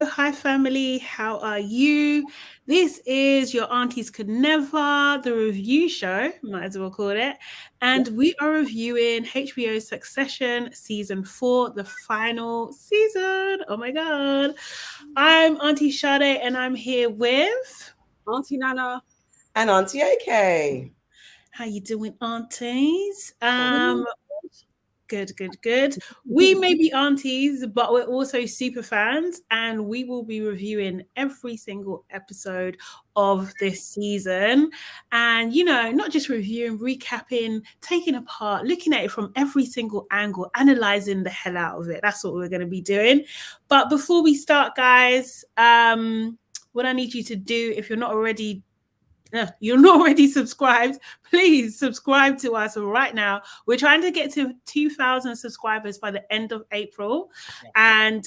Hi, family. How are you? This is your Aunties Could Never, the review show, might as well call it. And we are reviewing HBO's Succession Season 4, the final season. Oh my God. I'm Auntie Sade and I'm here with... Auntie Nana. And Auntie AK. How you doing, Aunties? Good. We may be aunties, but we're also super fans, and we will be reviewing every single episode of this season. And, not just reviewing, recapping, taking apart, looking at it from every single angle, analyzing the hell out of it. That's what we're going to be doing. But before we start, guys, what I need you to do, if you're not already subscribed, please subscribe to us right now. We're trying to get to 2,000 subscribers by the end of April. And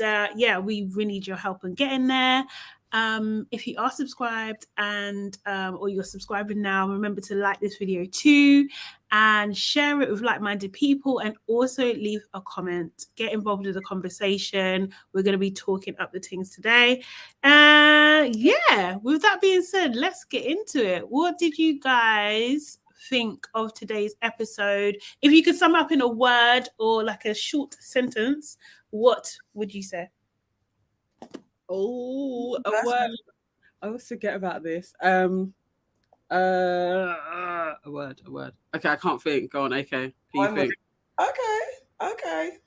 we really need your help in getting there. If you are subscribed and or you're subscribing now, remember to like this video too and share it with like-minded people, and also leave a comment. Get involved in the conversation. We're going to be talking up the things today. With that being said, let's get into it. What did you guys think of today's episode? If you could sum up in a word or like a short sentence, what would you say? Oh, a word. I always forget about this. A word. Okay, I can't think. Go on, AK. Can you think? Okay.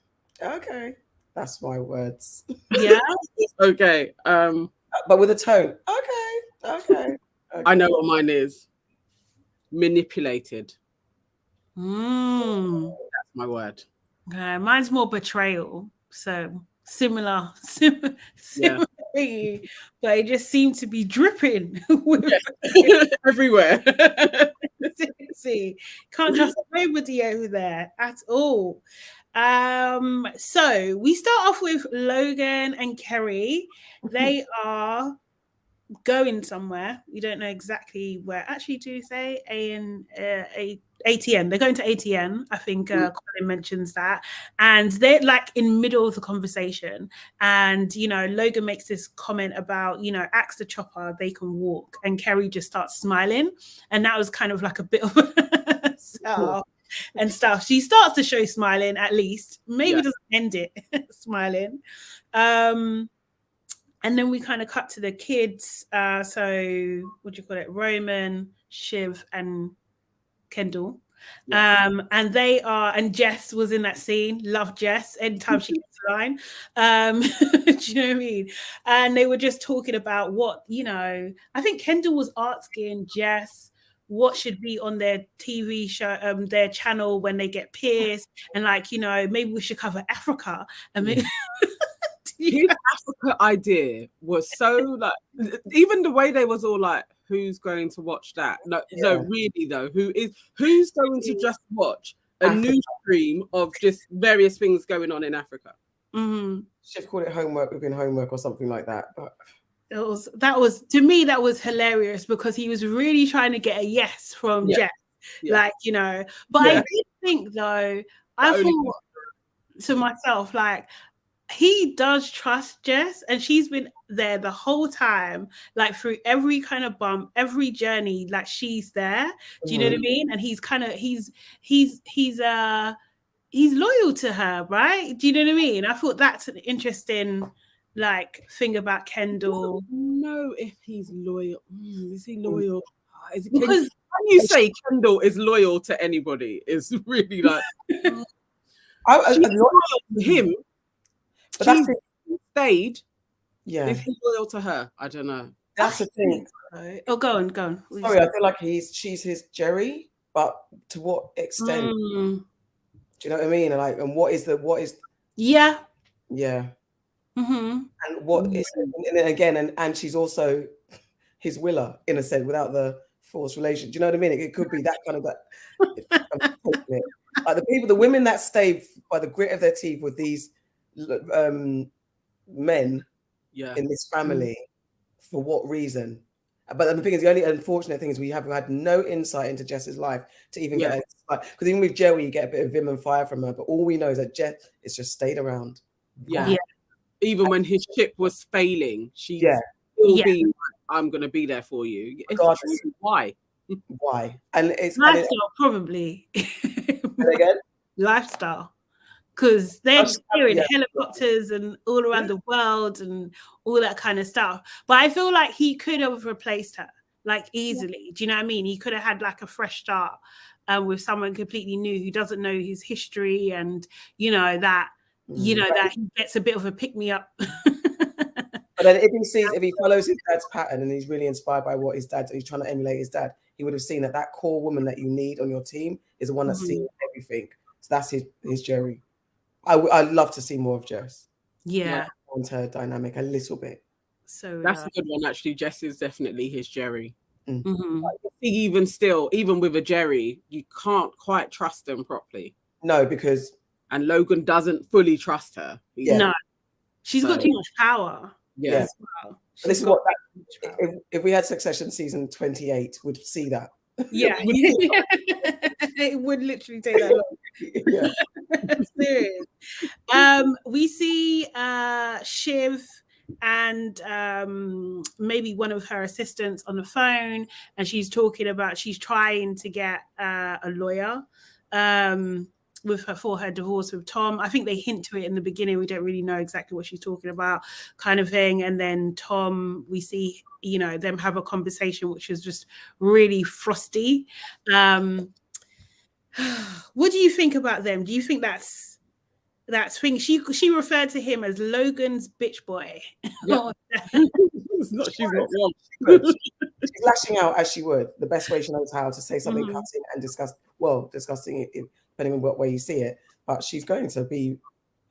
That's my words. Yeah. Okay. But with a tone. Okay. I know what mine is. Manipulated. That's my word. Okay, mine's more betrayal. So similar, Yeah. but it just seemed to be dripping everywhere. See, can't trust nobody over there at all. So we start off with Logan and Kerry. They are going somewhere. We don't know exactly where. Actually, do you say ATN? They're going to ATN. I think Colin mentions that, and they're like in middle of the conversation. And Logan makes this comment about ask the chopper, they can walk, and Kerry just starts smiling, and that was kind of like a bit of and stuff. She starts to show smiling, at least. Maybe doesn't end it smiling. And then we kind of cut to the kids. So what do you call it? Roman, Shiv, and Kendall. And they are, and Jess was in that scene. Love Jess anytime she gets a line. Do you know what I mean? And they were just talking about what, I think Kendall was asking Jess what should be on their TV show, their channel when they get pierced, and maybe we should cover Africa. I mean, his Africa idea was so even the way they was all like, who's going to watch that? No, really though, who's going to just watch a news stream of just various things going on in Africa? Should call it homework within homework or something like that. But that was to me, that was hilarious, because he was really trying to get a yes from Jess. But I did think though, I thought to myself, he does trust Jess, and she's been there the whole time, through every kind of bump, every journey, she's there. Do you know what I mean? And he's kind of he's loyal to her, right? Do you know what I mean? I thought that's an interesting thing about Kendall. No, if he's loyal, is he loyal? Because when you say Kendall is loyal to anybody, is really she's loyal to him. But that's stayed. Yeah. Is he loyal to her? I don't know. That's the thing. Oh, go on. Sorry, I feel like she's his Jerry, but to what extent? Do you know what I mean? And what is? Yeah. And what is? And then again, and she's also his willer in a sense, without the forced relation. Do you know what I mean? It could be that kind of that. The women that stay by the grit of their teeth with these men in this family, for what reason? But the thing is, the only unfortunate thing is we have had no insight into Jess's life to even get because even with Joey, you get a bit of vim and fire from her, but all we know is that Jess has just stayed around. even when his ship was failing, she's still being like, I'm going to be there for you. Regardless. Why? Why? And it's lifestyle, probably. And again, lifestyle, because they're in helicopters and all around the world and all that kind of stuff. But I feel like he could have replaced her like easily. Do you know what I mean? He could have had like a fresh start with someone completely new who doesn't know his history, and that that he gets a bit of a pick me up. But then if he follows his dad's pattern and he's really inspired by what his dad, he's trying to emulate his dad, he would have seen that core woman that you need on your team is the one that's seeing everything. So that's his Jerry. I'd love to see more of Jess. Yeah. I want her dynamic a little bit. So that's a good one, actually. Jess is definitely his Jerry. Mm-hmm. Even with a Jerry, you can't quite trust them properly. No, because Logan doesn't fully trust her. No, she's got too much power. Yeah. Well. This is what if we had Succession season 28, we'd see that. Yeah. It would literally take that long. Serious. We see Shiv and maybe one of her assistants on the phone, and she's trying to get a lawyer with her for her divorce with Tom. I think they hint to it in the beginning. We don't really know exactly what she's talking about, kind of thing. And then Tom, we see them have a conversation which is just really frosty. What do you think about them? Do you think that's thing? She referred to him as Logan's bitch boy. Yep. She's not wrong. She's lashing out as she would, the best way she knows how, to say something cutting and disgusting it, depending on what way you see it. But she's going to be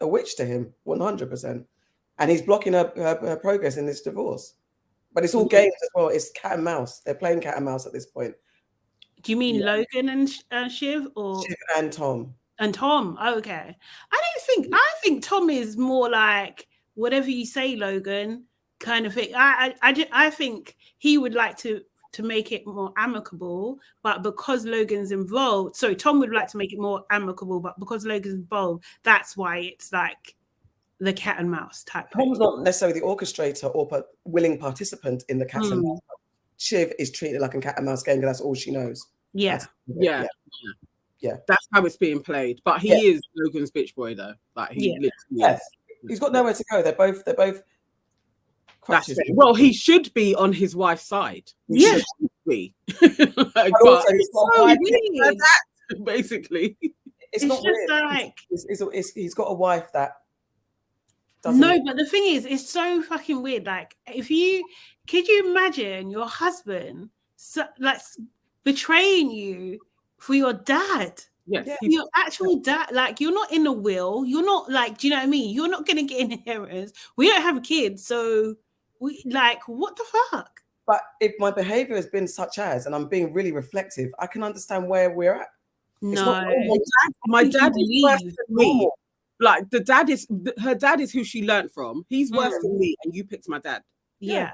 a witch to him, 100%. And he's blocking her progress in this divorce. But it's all games as well. It's cat and mouse. They're playing cat and mouse at this point. Do you mean Logan and Shiv, or Shiv and Tom? And Tom. Oh, okay. I think Tom is more like whatever you say, Logan, kind of thing. I think he would like to make it more amicable, but because Logan's involved, so Tom would like to make it more amicable, but because Logan's involved, that's why it's like the cat and mouse type. Tom's not necessarily the orchestrator or willing participant in the cat and mouse. Shiv is treated like a cat and mouse game because that's all she knows. Yeah. That's how it's being played. But he is Logan's bitch boy, though. Like he literally is. He's got nowhere to go. They're both. That's it. Well, he should be on his wife's side. Yeah. But also, it's so weird. Basically, it's not just weird. like he's got a wife that. No, but the thing is, it's so fucking weird. Like, could you imagine your husband betraying you for your dad? Yes. Your actual dad. Like, you're not in a will. You're not like, do you know what I mean? You're not going to get inheritance. We don't have kids, so we what the fuck? But if my behavior has been such as, and I'm being really reflective, I can understand where we're at. No, my dad is worse than me. Like her dad is who she learned from. He's worse than me, and you picked my dad. Yeah.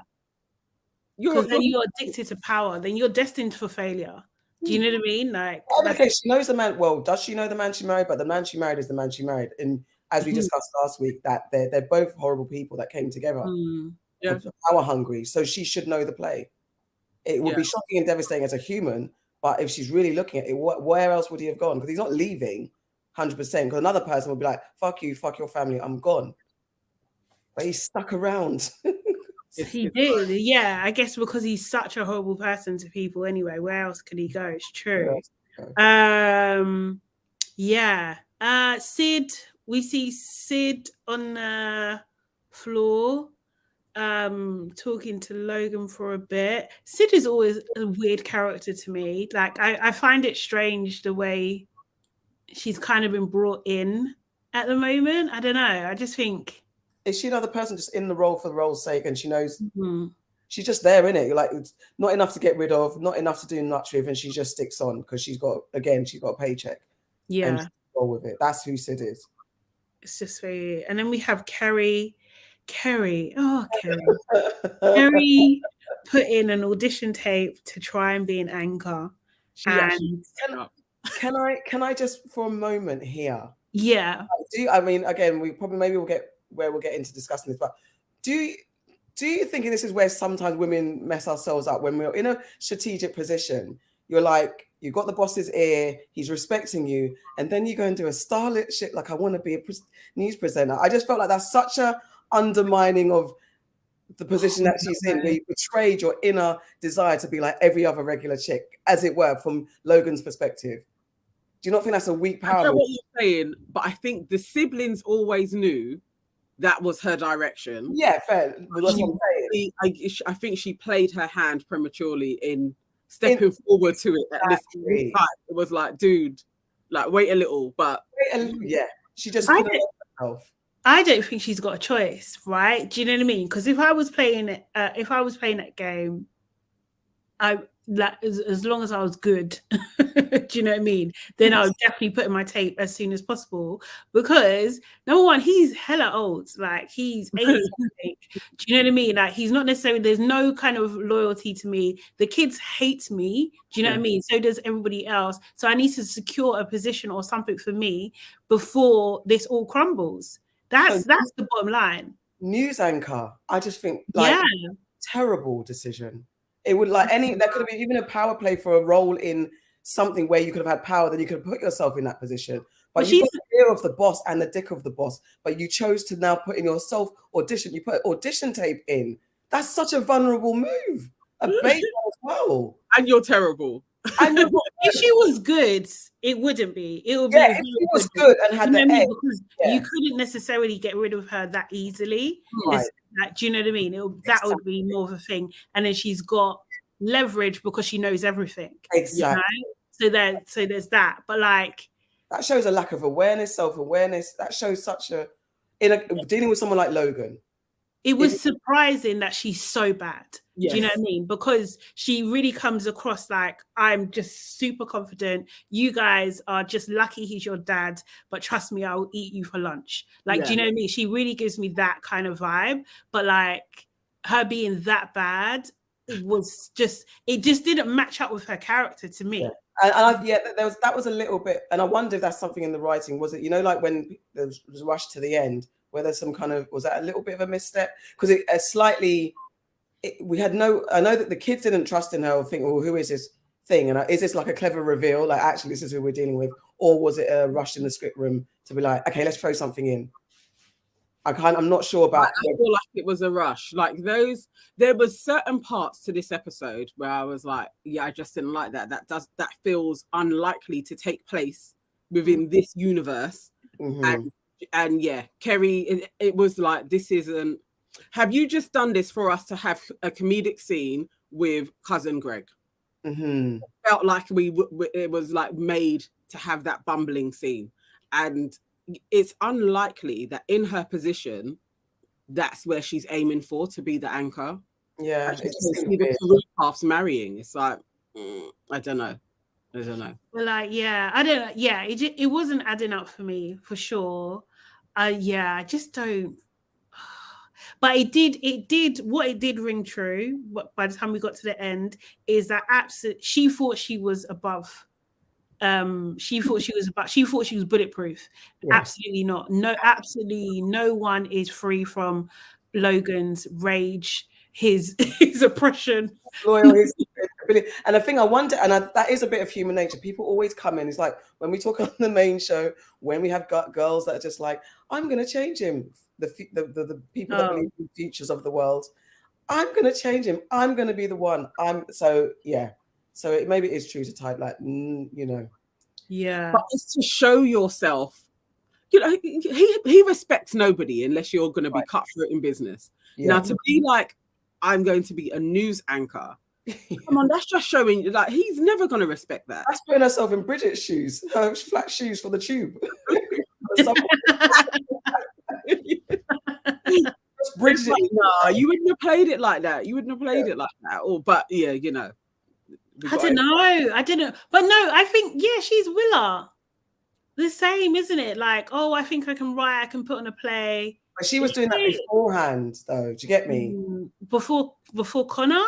Because then you're addicted to power. Then you're destined for failure. Do you know what I mean? Like, okay, she knows the man. Well, does she know the man she married? But the man she married is the man she married. And as we discussed last week, that they're both horrible people that came together. Power hungry. So she should know the play. It would be shocking and devastating as a human. But if she's really looking at it, where else would he have gone? Because he's not leaving 100%. Because another person would be like, fuck you, fuck your family, I'm gone. But he's stuck around. He did, yeah. I guess because he's such a horrible person to people anyway. Where else could he go? It's true. Sid, we see Sid on the floor talking to Logan for a bit. Sid is always a weird character to me. Like, I find it strange the way she's kind of been brought in at the moment. I don't know. I just think... Is she another person just in the role for the role's sake, and she knows she's just there in it? You're like, it's not enough to get rid of, not enough to do much with, and she just sticks on because she's got a paycheck. Yeah, and roll with it. That's who Sid is. It's just very. And then we have Kerry. Kerry put in an audition tape to try and be an anchor. Can I just for a moment here? Yeah. I mean, again, we'll where we'll get into discussing this, but do you think this is where sometimes women mess ourselves up when we're in a strategic position? You're like, you've got the boss's ear, he's respecting you, and then you go and do a starlet shit like, I want to be a news presenter. I just felt like that's such a undermining of the position that she's in, where you betrayed your inner desire to be like every other regular chick, as it were, from Logan's perspective. Do you not think that's a weak power? I know what you're saying, but I think the siblings always knew that was her direction. Yeah, fair. That's what I'm saying. I think she played her hand prematurely in stepping forward to it at this time. It was like, dude, like, wait a little, but yeah, she just couldn't help herself. I don't think she's got a choice, right? Do you know what I mean? Because if I was playing that game, as long as I was good, do you know what I mean? Then I would definitely put in my tape as soon as possible. Because number one, he's hella old, like he's 80. Do you know what I mean? Like he's not necessarily. There's no kind of loyalty to me. The kids hate me. Do you know what I mean? So does everybody else. So I need to secure a position or something for me before this all crumbles. That's the bottom line. News anchor. I just think terrible decision. It would that could have been even a power play for a role in something where you could have had power, then you could have put yourself in that position. But you got the ear of the boss and the dick of the boss, but you chose to now put in yourself audition. You put audition tape in. That's such a vulnerable move. A bait as well. And you're terrible. And if she was good, it wouldn't be. It would be. If she was good and had the edge, because you couldn't necessarily get rid of her that easily. Right. Do you know what I mean? That would be more of a thing. And then she's got leverage because she knows everything. Exactly. You know? So there's that. But like that shows a lack of awareness, self-awareness. That shows dealing with someone like Logan. It was surprising that she's so bad. Yes. Do you know what I mean? Because she really comes across like, I'm just super confident. You guys are just lucky he's your dad, but trust me, I'll eat you for lunch. Like, do you know what I mean? She really gives me that kind of vibe. But like her being that bad it just didn't match up with her character to me. Yeah. That was a little bit, and I wonder if that's something in the writing. Was it, like when there was rushed to the end, where there's some kind of, was that a little bit of a misstep? Because I know that the kids didn't trust in her or think, well, who is this thing? And is this like a clever reveal? Like, actually, this is who we're dealing with? Or was it a rush in the script room to be like, okay, let's throw something in? I'm not sure about. I feel like it was a rush. Like there was certain parts to this episode where I was like, yeah, I just didn't like that. That feels unlikely to take place within this universe. Mm-hmm. And yeah, Kerry, it was like, this isn't. Have you just done this for us to have a comedic scene with cousin Greg? Mm-hmm. It felt like it was like made to have that bumbling scene, and it's unlikely that in her position, that's where she's aiming for, to be the anchor. Yeah, the career paths marrying. It's like, I don't know. Well, like, yeah, I don't know. Yeah, it wasn't adding up for me for sure. I just don't. But it did ring true. By the time we got to the end, is that she thought she was above. She thought she was bulletproof. Yeah. Absolutely not. Absolutely no one is free from Logan's rage, his oppression. Loyal, his ability. And I think I wonder, that is a bit of human nature. People always come in. It's like when we talk on the main show, when we have got girls that are just like, I'm going to change him. The people that believe in the futures of the world. I'm going to change him. I'm going to be the one. So maybe it is true to type, like, Yeah. But it's to show yourself. He respects nobody unless you're going to be cutthroat in business. Yeah. Now, to be like, I'm going to be a news anchor. Come on, that's just showing, like, he's never going to respect that. That's putting herself in Bridget's shoes, her flat shoes for the tube. Bridget, like, no, you wouldn't have played it like that. But yeah, I don't know. I didn't. But no, I think, she's Willa. The same, isn't it? Like, I think I can write, I can put on a play. But she was doing that beforehand, though. Do you get me? Before Connor?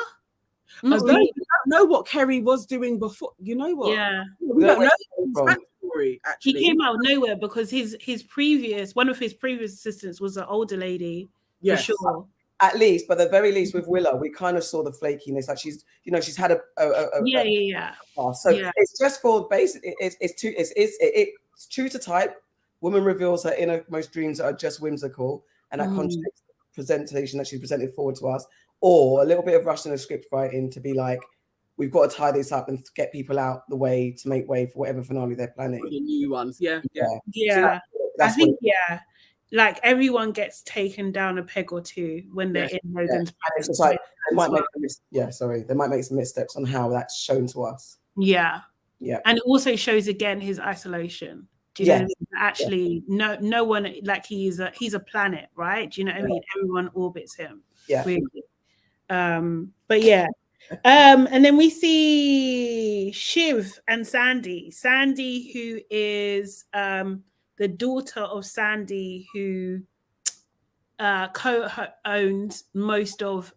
Not As though really. we don't know what Kerry was doing before. You know what? Yeah. We don't know his backstory, actually. He came out of nowhere because one of his previous assistants was an older lady, Yes. for sure. At least, but at the very least with Willow, we kind of saw the flakiness. Like she's had a past. So it's just for basic. It's true to type. Woman reveals her innermost dreams that are just whimsical, and that contradicts the presentation that she's presented forward to us. Or a little bit of rushing the script writing to be like, we've got to tie this up and get people out the way to make way for whatever finale they're planning. For the new ones, yeah. So I think like everyone gets taken down a peg or two when they're in Logan's. And it's just like they might make some missteps on how that's shown to us. Yeah, and it also shows again his isolation. Do you know what I mean? Actually, no one, like he's a planet, right? Do you know what I mean? Everyone orbits him. Yeah. Really. But yeah. And then we see Shiv and Sandy. Sandy, who is the daughter of Sandy, who co-owned most of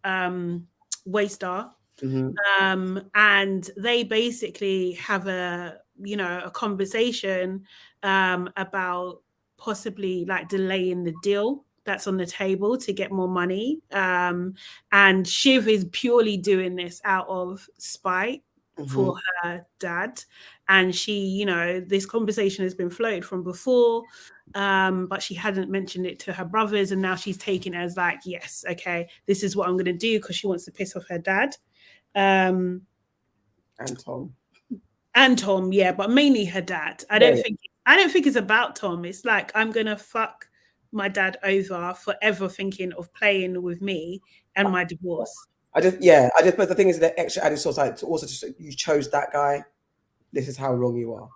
Waystar. And they basically have a conversation about possibly like delaying the deal that's on the table to get more money. And Shiv is purely doing this out of spite for her dad. And she, this conversation has been floated from before, but she hadn't mentioned it to her brothers. And now she's taking it as like, yes, okay, this is what I'm going to do because she wants to piss off her dad. And Tom, yeah, but mainly her dad. I don't think it's about Tom. It's like, I'm going to fuck my dad over forever thinking of playing with me and my divorce. But the thing is, the extra added source, like, to also just, you chose that guy. This is how wrong you are.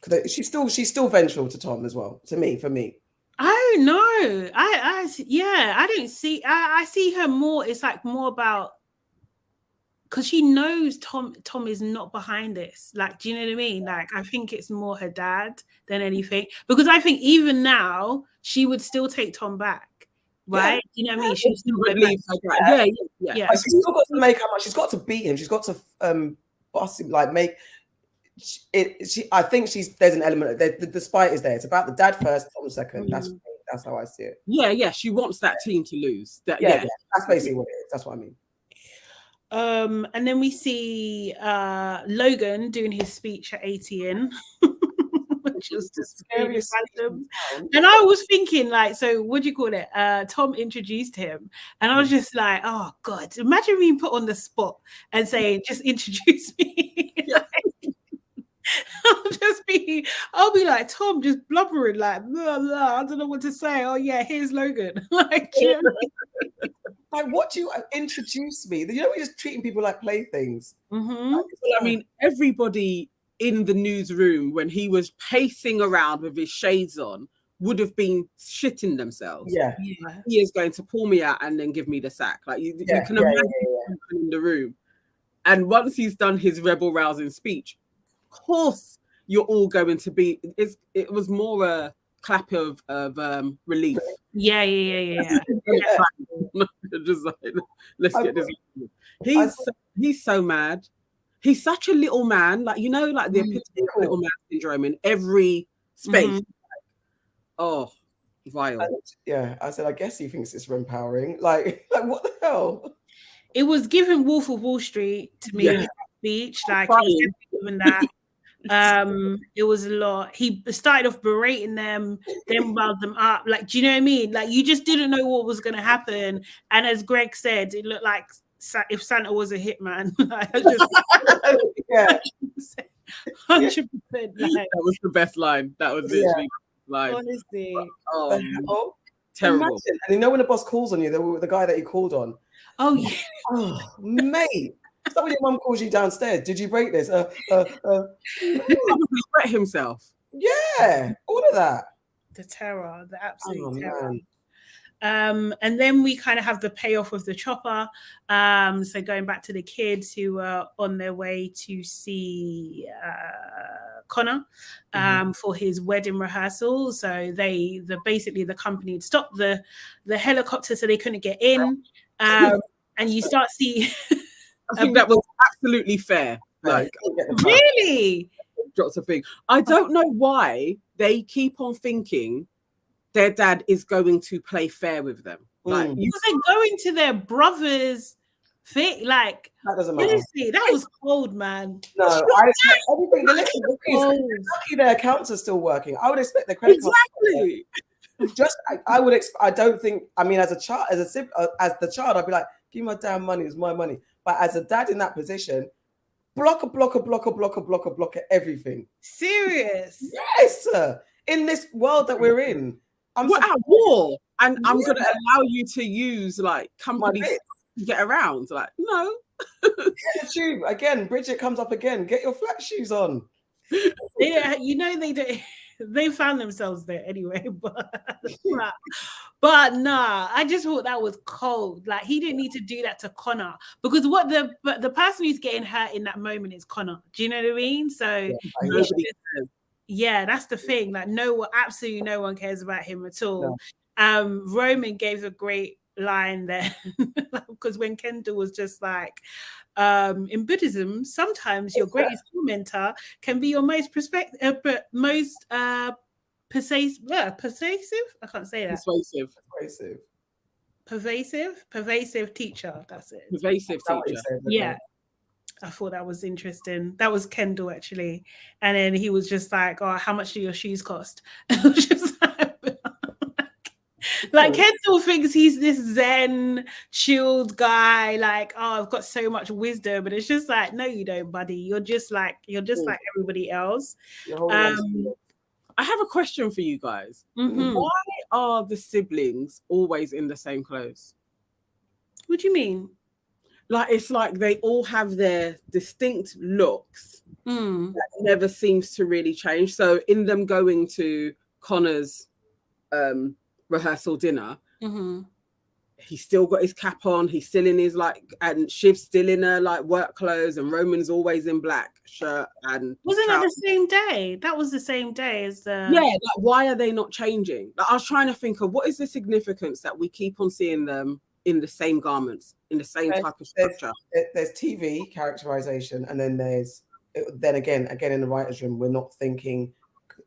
Because she's still vengeful to Tom as well. For me. I don't know. I don't see. I see her more. It's like more about, because she knows Tom is not behind this. Like, do you know what I mean? Like, I think it's more her dad than anything. Because I think even now she would still take Tom back, right? Yeah. You know what I mean? She would still leave. Yeah. But she's still got to make how much. She's got to beat him. She's got to boss him. Like make it. I think there's an element. The spite is there. It's about the dad first, Tom second. That's how I see it. Yeah. She wants that team to lose. That's basically what it is. That's what I mean. And then we see Logan doing his speech at ATN, which was just very random. And I was thinking, like, so what do you call it? Tom introduced him, and I was just like, oh God, imagine being put on the spot and saying, just introduce me. I'll be like, Tom, just blubbering, like, blah, blah, I don't know what to say. Oh yeah, here's Logan. Like, you know? Like, what do you introduce me? You know, we're just treating people like playthings. Well, I mean, everybody in the newsroom when he was pacing around with his shades on would have been shitting themselves. Yeah. He is going to pull me out and then give me the sack. Like you can imagine in the room. And once he's done his rebel rousing speech, of course you're all going to be. It was more a clap of relief. Yeah. Just like, let's get this. He's so mad. He's such a little man, like, you know, like the epitome of little man syndrome in every space. Oh, vile. I said, I guess he thinks it's empowering. Like what the hell? It was giving Wolf of Wall Street to me in his speech. Like, it was given that. It was a lot. He started off berating them, then riled them up. Like, do you know what I mean? Like, you just didn't know what was going to happen. And as Greg said, it looked like if Santa was a hitman. Like, 100%. That was the best line. That was literally line. Honestly. Terrible. Imagine. And you know when the boss calls on you, the guy that he called on. Oh yeah. Oh, mate. Is that when your mum calls you downstairs? Did you break this? He probably wet himself. Yeah, all of that. The terror, the absolute terror. Man. And then we kind of have the payoff of the chopper. So going back to the kids who were on their way to see Connor for his wedding rehearsal. So basically the company had stopped the helicopter so they couldn't get in. And you start seeing I think that was absolutely fair. Like, really? Lots of things. I don't know why they keep on thinking their dad is going to play fair with them. Like, because they're going to their brother's thing. Like, that doesn't matter. Honestly, that was cold, man. No, everything. Lucky their accounts are still working. I would expect their credit cards. Exactly. I would expect. I don't think. I mean, as a child, as the child, I'd be like, "Give me my damn money. It's my money." But as a dad in that position, block everything. Serious? Yes, sir. In this world that we're in, we're at war, and I'm going to allow you to use like companies to get around. Like, no. Get the tube again. Bridget comes up again. Get your flat shoes on. Yeah, you know they do. They found themselves there anyway, but nah, I just thought that was cold. Like, he didn't need to do that to Connor, because what the person who's getting hurt in that moment is Connor. Do you know what I mean? So yeah, that's the thing. Like, absolutely no one cares about him at all. No. Roman gave a great line there because when Kendall was just like, in Buddhism, sometimes your greatest tormentor can be your most persuasive. I can't say that. Pervasive teacher. That's it. Pervasive teacher. Yeah. I thought that was interesting. That was Kendall, actually. And then he was just like, "Oh, how much do your shoes cost?" And I was just like Kendall thinks he's this Zen, chilled guy. Like, "Oh, I've got so much wisdom," but it's just like, no, you don't, buddy. You're just like everybody else. I have a question for you guys. Why are the siblings always in the same clothes? What do you mean? Like, it's like they all have their distinct looks that never seems to really change. So in them going to Connor's rehearsal dinner, he's still got his cap on, he's still in his and Shiv's still in her work clothes, and Roman's always in black shirt and wasn't that the same day? That was the same day as the why are they not changing? I was trying to think of what is the significance that we keep on seeing them in the same garments, in the same type of structure. There's TV characterization, and then then again in the writer's room, we're not thinking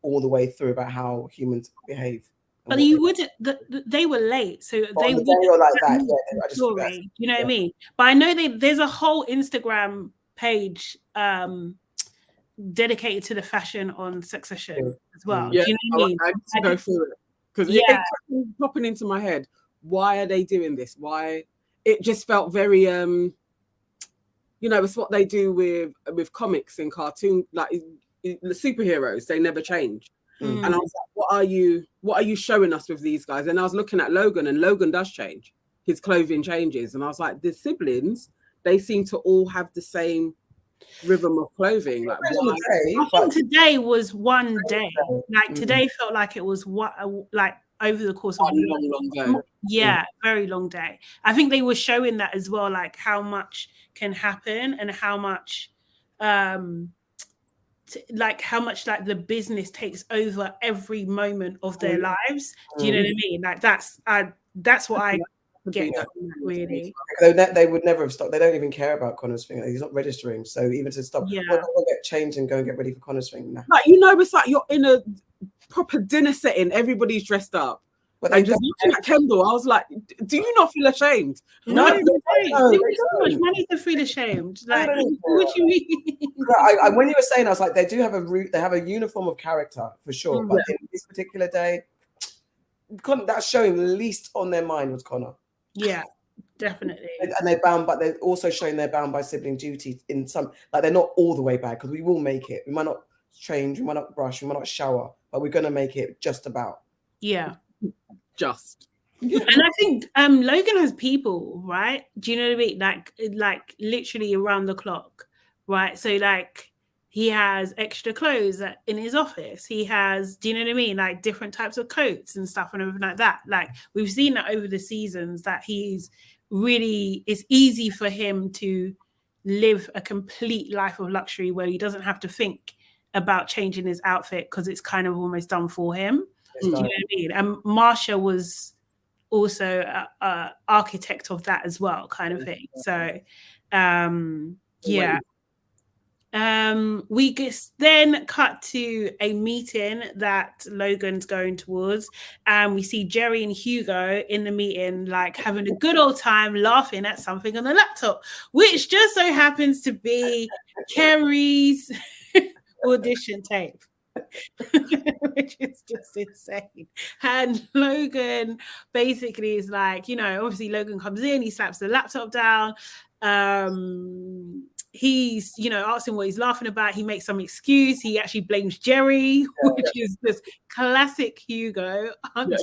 all the way through about how humans behave. But you wouldn't. They were late, so they would like that. Story, you know what I mean? But I know there's a whole Instagram page dedicated to the fashion on Succession as well. Yeah, do you know what I mean? I need to go through it because it kept popping into my head. Why are they doing this? Why? It just felt very it's what they do with comics and cartoon, like the superheroes. They never change. And I was like, what are you showing us with these guys? And I was looking at Logan, and Logan does change. His clothing changes. And I was like, the siblings, they seem to all have the same rhythm of clothing. Like, I think today was one day. Like, today felt like it was over the course of a long day. Yeah, very long day. I think they were showing that as well, like how much can happen and how much the business takes over every moment of their lives. Do you know what I mean? Like, that's what I get really. They would never have stopped. They don't even care about Connor's thing. He's not registering, so even to stop, we'll get changed and go and get ready for Connor's thing now. Like, it's like you're in a proper dinner setting, everybody's dressed up. But I'm just looking at Kendall, I was like, do you not feel ashamed? No, they don't. They so much money to feel ashamed. Like, what do you mean? When you were saying, I was like, they do have they have a uniform of character for sure. But in this particular day, that's showing the least on their mind was Connor. Yeah, definitely. And they're bound, but they're also showing they're bound by sibling duty in some, like, they're not all the way bad, because we will make it. We might not change, we might not brush, we might not shower, but we're going to make it just about. Yeah. Just. Yeah. And I think Logan has people, right? Do you know what I mean? Like literally around the clock, right? So like he has extra clothes in his office. He has, do you know what I mean? Like different types of coats and stuff and everything like that. Like we've seen that over the seasons, that it's easy for him to live a complete life of luxury where he doesn't have to think about changing his outfit because it's kind of almost done for him. Do you know what I mean? And Marsha was also an architect of that as well, kind of thing. So Yeah. We then cut to a meeting that Logan's going towards, and we see Jerry and Hugo in the meeting, like having a good old time laughing at something on the laptop, which just so happens to be Kerry's audition tape. Which is just insane. And Logan basically is like, you know, obviously Logan comes in, he slaps the laptop down. He's, you know, asking what he's laughing about. He makes some excuse. He actually blames Jerry, which is this classic Hugo, 100%.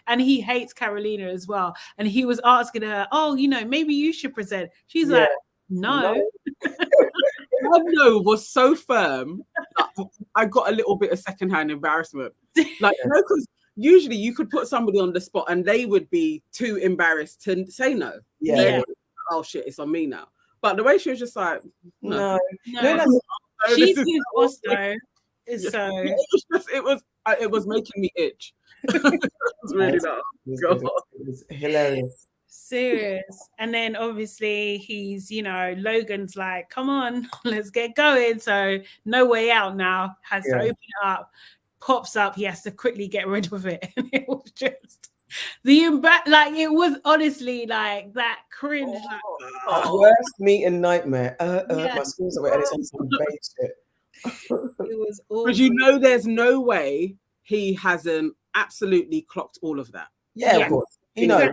And he hates Carolina as well. And he was asking her, oh, you know, maybe you should present. She's like, no. Her no was so firm. I got a little bit of secondhand embarrassment. Like, you know, because usually you could put somebody on the spot and they would be too embarrassed to say no. Yeah. Oh shit, it's on me now. But the way she was just like, no. She's his boss though. So it was making me itch. It was really not. It was hilarious. Serious. And then obviously he's, you know, Logan's like, come on, let's get going. So No Way Out now has to open it up, pops up, he has to quickly get rid of it. And it was just like, it was honestly like that cringe. Worst meeting nightmare. My screws away, and it's on some beige shit. It was awful. Because you know there's no way he hasn't absolutely clocked all of that. Yeah, of course. He knows.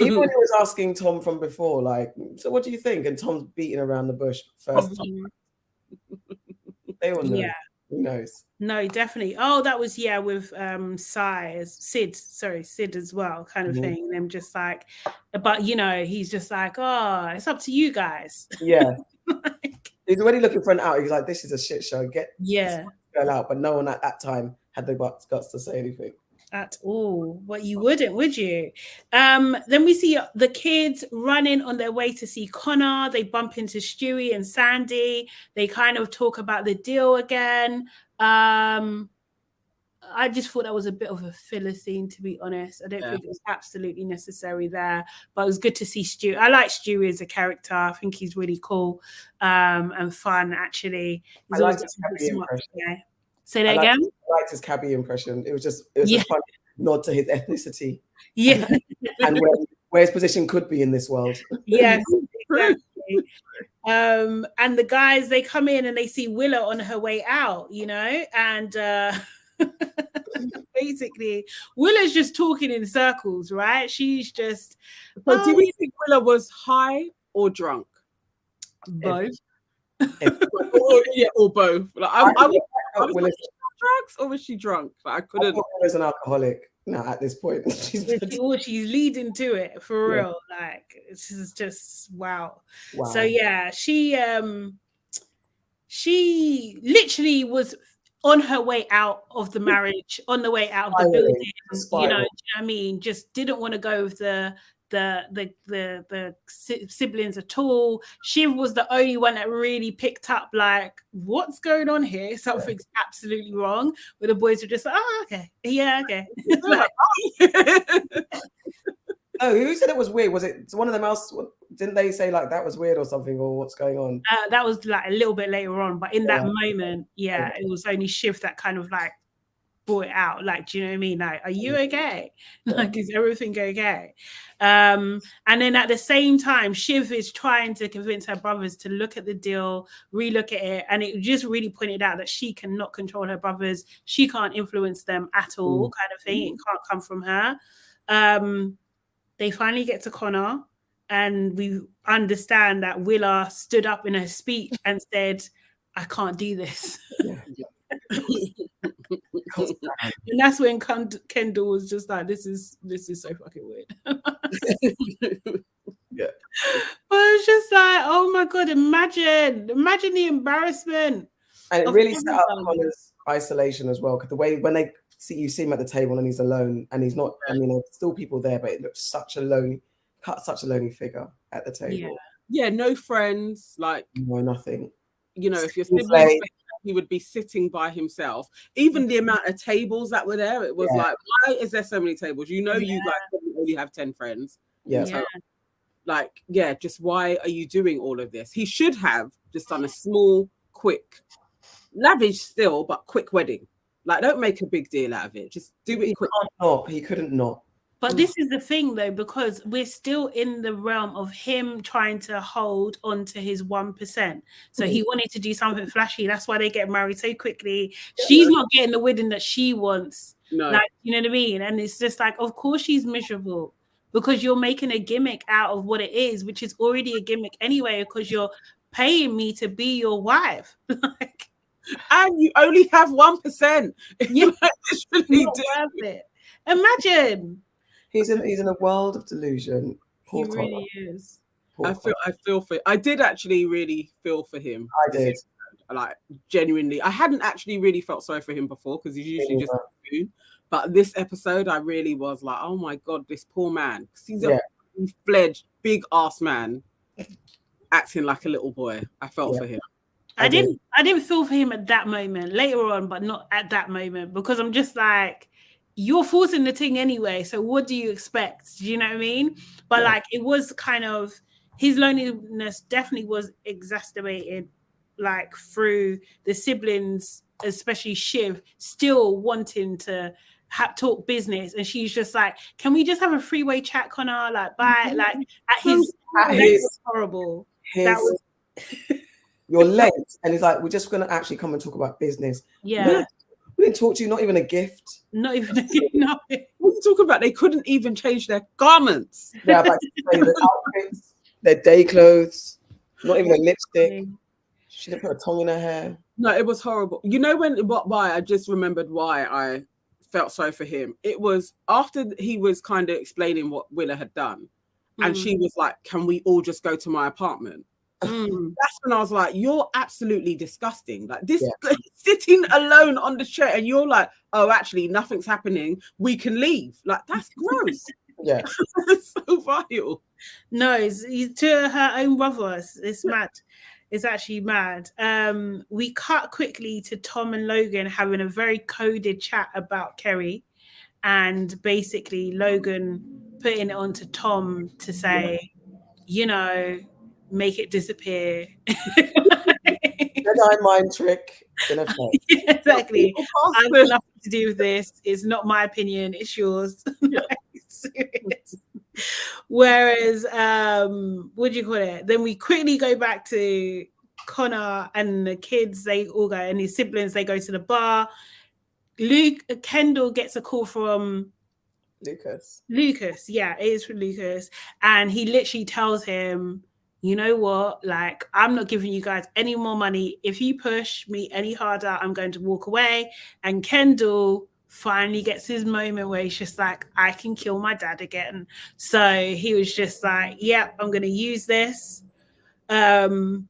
Even when he was asking Tom from before, like, so what do you think? And Tom's beating around the bush first time. They all know. Yeah. Who knows? No, definitely. Oh, that was with Sid as well, kind of thing. And I'm just like, but you know, he's just like, oh, it's up to you guys. Yeah. He's already looking for an out. He's like, this is a shit show. Get this girl out. But no one at that time had the guts to say anything. At all. But you wouldn't, would you? Then we see the kids running on their way to see Connor. They bump into Stewie and Sandy. They kind of talk about the deal again. I just thought that was a bit of a filler scene, to be honest. I don't think it was absolutely necessary there, but it was good to see Stewie. I like Stewie as a character. I think he's really cool and fun, actually. He's I liked his Cabby impression. Say that again? I liked his Cabby impression. It was a fun nod to his ethnicity. Yeah. And where his position could be in this world. Yes, exactly. And the guys, they come in and they see Willa on her way out, you know, and basically Willa's just talking in circles, right? She's just So do we think Willa was high or drunk? Both. Or both. Like, I was drugs or was she drunk? Like, I couldn't. I thought Willa was an alcoholic. No, at this point, she's leading to it for real. Like, this is just wow. So yeah, she literally was on her way out of the marriage, on the way out of the building. You know what I mean? Just didn't want to go with the siblings at all. Shiv was the only one that really picked up, like, what's going on here? Something's absolutely wrong. Where the boys were just like, oh, okay. Yeah, okay. Oh, who said it was weird? Was it one of them else? Didn't they say like that was weird or something, or what's going on? That was like a little bit later on, but in that moment, it was only Shiv that kind of like brought it out. Like, do you know what I mean? Like, are you okay? Like, is everything okay? And then at the same time, Shiv is trying to convince her brothers to look at the deal, relook at it, and it just really pointed out that she cannot control her brothers. She can't influence them at all, kind of thing. It can't come from her. They finally get to Connor, and we understand that Willa stood up in her speech and said, I can't do this. And that's when Kendall was just like, this is so fucking weird. But it's just like, oh my God, imagine the embarrassment. And it really set up Connor's isolation as well, because the way when they see him at the table and he's alone, and he's not, I mean, there's still people there, but it looks such a lonely figure at the table. Yeah, no friends, like no nothing. You know, if you're siblings, he would be sitting by himself. Even the amount of tables that were there, it was like, why is there so many tables? You know, you guys only have 10 friends. Yeah. like, yeah, just why are you doing all of this? He should have just done a small, quick, lavish still, but quick wedding. Like, don't make a big deal out of it. Just do it quick. He couldn't not. But this is the thing, though, because we're still in the realm of him trying to hold on to his 1%. So he wanted to do something flashy. That's why they get married so quickly. She's not getting the wedding that she wants. No. Like, you know what I mean? And it's just like, of course she's miserable because you're making a gimmick out of what it is, which is already a gimmick anyway, because you're paying me to be your wife. Like, and you only have 1%. Yeah, it's really not worth it. Imagine. He's in a world of delusion. He really is. I feel for. I did actually really feel for him. I did. Like, genuinely, I hadn't actually really felt sorry for him before because he's usually just a buffoon. But this episode, I really was like, oh my god, this poor man, because he's a fledged big ass man acting like a little boy. I felt for him. I didn't feel for him at that moment. Later on, but not at that moment, because I'm just like, you're forcing the thing anyway, so what do you expect? Do you know what I mean? But like, it was kind of, his loneliness definitely was exacerbated, like, through the siblings, especially Shiv, still wanting to talk business, and she's just like, can we just have a freeway chat, Connor? Like, bye. Like, at his was horrible. That was you're late, and he's like, we're just going to actually come and talk about business. Yeah. We didn't talk to you, not even a gift. Not even a gift. No. What are you talking about? They couldn't even change their garments. Yeah, about to say their outfits, their day clothes, not even a lipstick. She didn't put a tongue in her hair. No, it was horrible. You know why I just remembered why I felt sorry for him. It was after he was kind of explaining what Willa had done, and she was like, can we all just go to my apartment? That's when I was like, you're absolutely disgusting. Like, this sitting alone on the chair, and you're like, oh, actually nothing's happening, we can leave. Like, that's gross. Yeah. It's so vile. No, it's to her own brother. It's mad. It's actually mad. We cut quickly to Tom and Logan having a very coded chat about Kerry, and basically Logan putting it on to Tom to say, you know, make it disappear. Jedi mind trick in effect. Exactly. I have nothing to do with this. It's not my opinion. It's yours. Serious. Whereas, what do you call it? Then we quickly go back to Connor and the kids. They all go, and his siblings, they go to the bar. Kendall gets a call from Lucas. Yeah, it is from Lucas. And he literally tells him, you know what, like, I'm not giving you guys any more money. If you push me any harder, I'm going to walk away. And Kendall finally gets his moment where he's just like, I can kill my dad again. So he was just like, yep, I'm going to use this. Maybe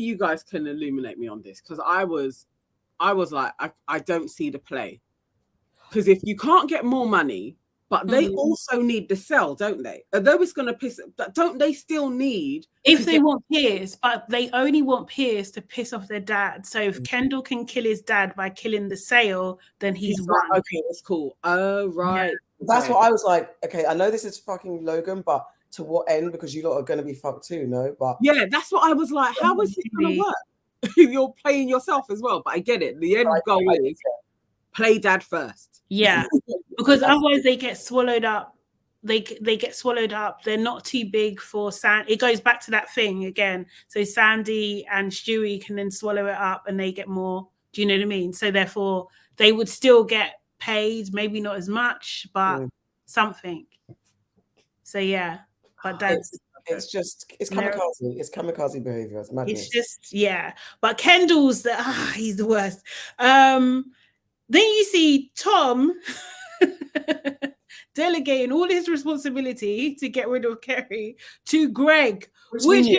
you guys can illuminate me on this, because I was like, I don't see the play. Because if you can't get more money, but they also need the sell, don't they? Although it's going to piss, don't they still need? If they want Piers, but they only want Piers to piss off their dad. So if Kendall can kill his dad by killing the sale, then he's won. Like, okay, that's cool. Oh, right. Yeah. That's what I was like, okay, I know this is fucking Logan, but to what end? Because you lot are going to be fucked too, no? But yeah, that's what I was like, how is this going to work? You're playing yourself as well, but I get it. The end goal is play dad first. Yeah, because otherwise they get swallowed up. They get swallowed up. They're not too big for Sandy. It goes back to that thing again. So Sandy and Stewie can then swallow it up, and they get more. Do you know what I mean? So therefore, they would still get paid. Maybe not as much, but something. So yeah, but that's. It's kamikaze. It's kamikaze behavior. It's madness. It's just But Kendall's he's the worst. Then you see Tom delegating all his responsibility to get rid of Kerry to Greg, Greg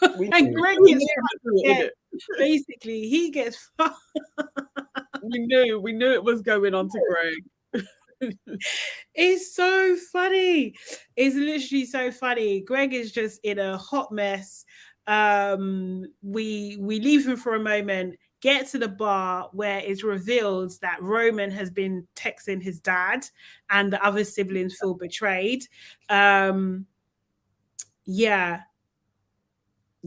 gets basically he gets. we knew it was going on to Greg. It's so funny. It's literally so funny. Greg is just in a hot mess. We leave him for a moment, get to the bar where it's revealed that Roman has been texting his dad and the other siblings feel betrayed. Yeah,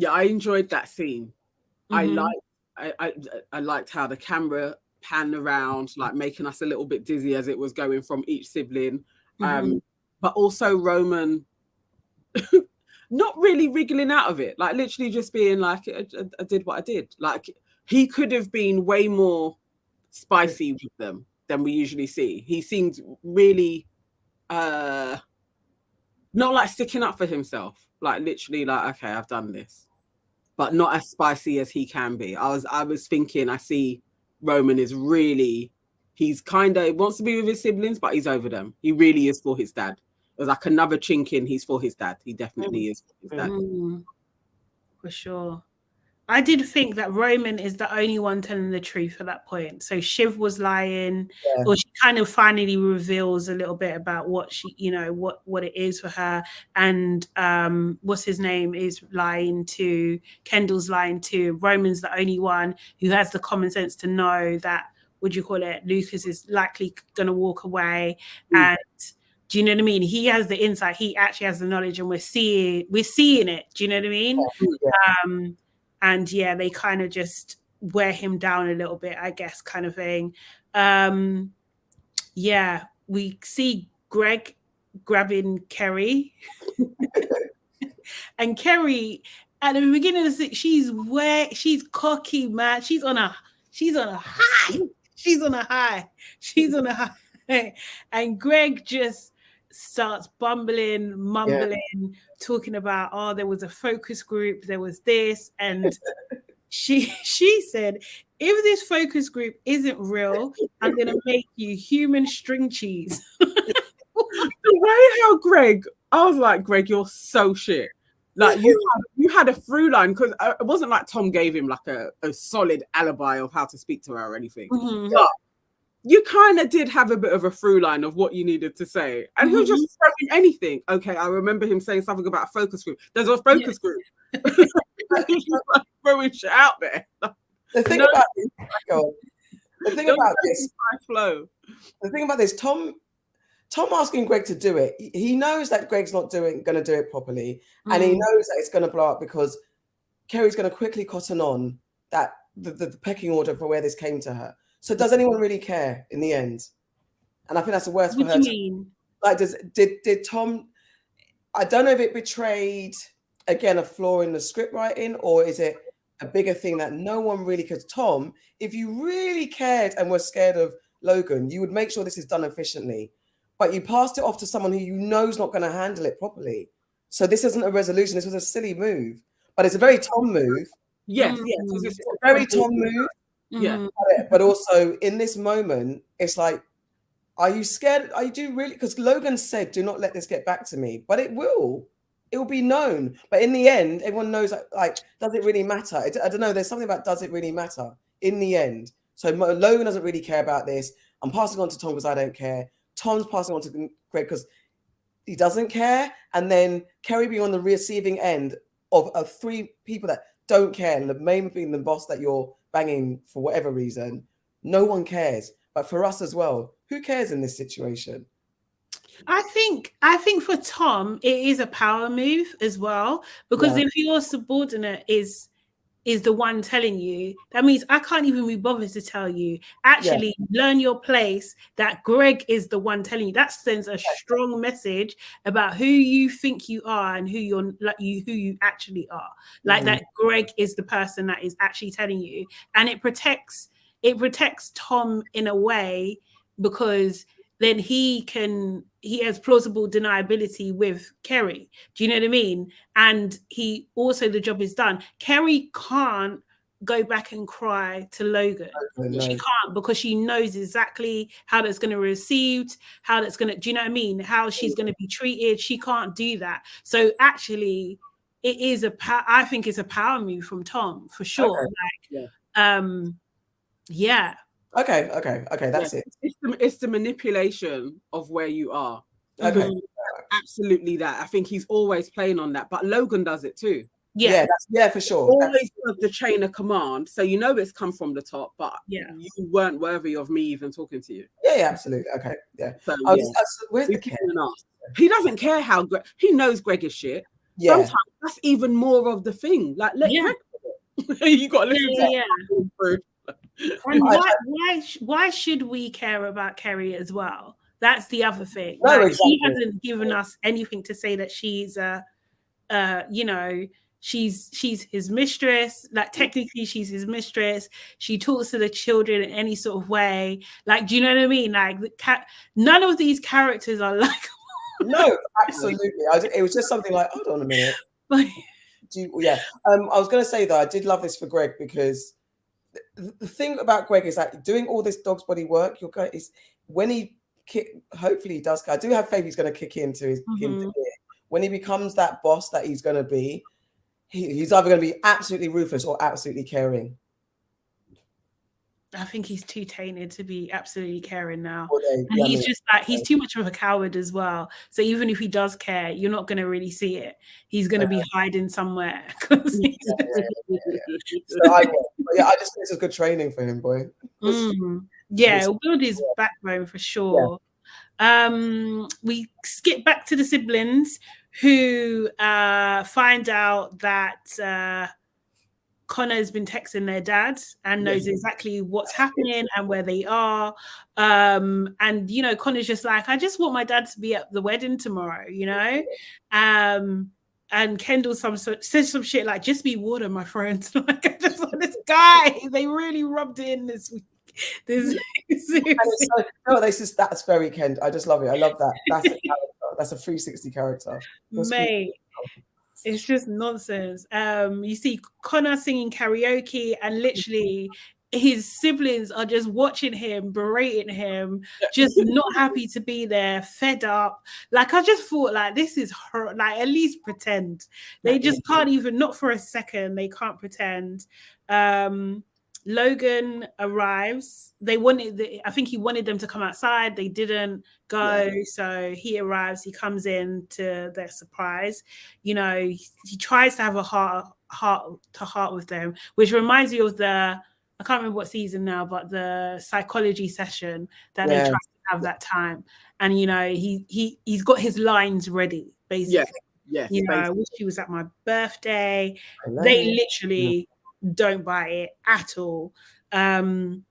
I enjoyed that scene. mm-hmm. I liked how the camera panned around, like making us a little bit dizzy as it was going from each sibling. But also Roman not really wriggling out of it, like literally just being like, I did what I did. Like he could have been way more spicy with them than we usually see. He seemed really not like sticking up for himself, like literally like, okay, I've done this, but not as spicy as he can be. I was thinking, I see Roman is really, he's kind of wants to be with his siblings, but he's over them. He really is for his dad. It was like another chink in, he's for his dad. He definitely is for his dad. For sure. I did think that Roman is the only one telling the truth at that point. So Shiv was lying, or she kind of finally reveals a little bit about what she, you know, what it is for her. And what's his name is lying to, Kendall's lying to. Roman's the only one who has the common sense to know that, what do you call it, Lucas is likely going to walk away. And do you know what I mean? He has the insight. He actually has the knowledge, and we're seeing it. Do you know what I mean? And yeah, they kind of just wear him down a little bit, I guess, kind of thing. Yeah, we see Greg grabbing Kerry. And Kerry, at the beginning of the she's cocky, man. She's on a high. And Greg just starts mumbling, talking about, oh, there was a focus group, there was this, and she said, if this focus group isn't real, I'm gonna make you human string cheese. The way how Greg, I was like, Greg, you're so shit. Like you had a through line, because it wasn't like Tom gave him like a solid alibi of how to speak to her or anything. But you kind of did have a bit of a through line of what you needed to say. And he was just throwing anything. Okay, I remember him saying something about a focus group. There's a focus group. He's just like throwing shit out there. The thing about this, Tom asking Greg to do it, he knows that Greg's not going to do it properly. And he knows that it's going to blow up because Kerry's going to quickly cotton on that the pecking order for where this came to her. So does anyone really care in the end? And I think that's the worst for her. What do you mean? Like, did Tom? I don't know if it betrayed, again, a flaw in the script writing, or is it a bigger thing that no one really? Because Tom, if you really cared and were scared of Logan, you would make sure this is done efficiently. But you passed it off to someone who you know is not going to handle it properly. So this isn't a resolution. This was a silly move, but it's a very Tom move. Yes, it's a very Tom move. Yeah, but also in this moment, it's like, are you scared? Are you do really? Because Logan said, "Do not let this get back to me," but it will be known. But in the end, everyone knows. Like, does it really matter? I don't know. There's something about does it really matter in the end. So Logan doesn't really care about this. I'm passing on to Tom because I don't care. Tom's passing on to Greg because he doesn't care, and then Kerry being on the receiving end of 3 people that don't care, and the main being the boss that you're banging for whatever reason, no one cares. But for us as well, who cares in this situation? I think for Tom, it is a power move as well, because if your subordinate is the one telling you, that means I can't even be bothered to tell you. Actually, learn your place, that Greg is the one telling you. That sends a strong message about who you think you are and who you actually are. Like that Greg is the person that is actually telling you. And it protects Tom in a way, because then he has plausible deniability with Kerry. Do you know what I mean? And the job is done. Kerry can't go back and cry to Logan. No. She can't, because she knows exactly how that's going to be received, how that's going to, do you know what I mean? How she's going to be treated. She can't do that. So actually, it is I think it's a power move from Tom, for sure. Okay, that's it. It's the manipulation of where you are. Okay. Absolutely that. I think he's always playing on that, but Logan does it too. Yeah, for sure. Always was the chain of command, so you know it's come from the top, but you weren't worthy of me even talking to you. Yeah, absolutely. Okay, yeah. So, where's the care? He doesn't care how Greg. He knows Greg is shit. Yeah. Sometimes that's even more of the thing. Like, let Greg. You got to listen to. And why should we care about Kerry as well? That's the other thing. No, exactly. He hasn't given us anything to say that she's she's his mistress. Like, technically she's his mistress. She talks to the children in any sort of way. Like, do you know what I mean? Like, none of these characters are like. No, absolutely. It was just something like, hold on a minute. I was going to say that I did love this for Greg, because the thing about Greg is that doing all this dog's body work, is when he hopefully he does. I do have faith he's going to kick into his when he becomes that boss that he's going to be. He's either going to be absolutely ruthless or absolutely caring. I think he's too tainted to be absolutely caring now. And he's just like, he's too much of a coward as well. So even if he does care, you're not going to really see it. He's going to be hiding somewhere. So I just think this is good training for him, boy. Yeah, it'll build his backbone for sure. We skip back to the siblings who find out that Connor's been texting their dad and knows exactly what's happening and where they are. And, Connor's just like, I just want my dad to be at the wedding tomorrow, And Kendall says some shit like, just be water, my friend. Like, I just want this guy. They really rubbed it in this week. That's very Kendall. I just love it. I love that. That's a character. That's a 360 character. Mate. It's just nonsense. You see Connor singing karaoke, and literally his siblings are just watching him, berating him, just not happy to be there, fed up. Like, I just thought, like, this is her. Like, at least pretend. They just can't even, not for a second, they can't pretend. Logan arrives. I think he wanted them to come outside. They didn't go. So he arrives. He comes in to their surprise. He tries to have a heart to heart with them, which reminds me of I can't remember what season now, but the psychology session that they tried to have that time. And, he's got his lines ready, basically. Yes. I wish he was at my birthday. They literally don't buy it at all. And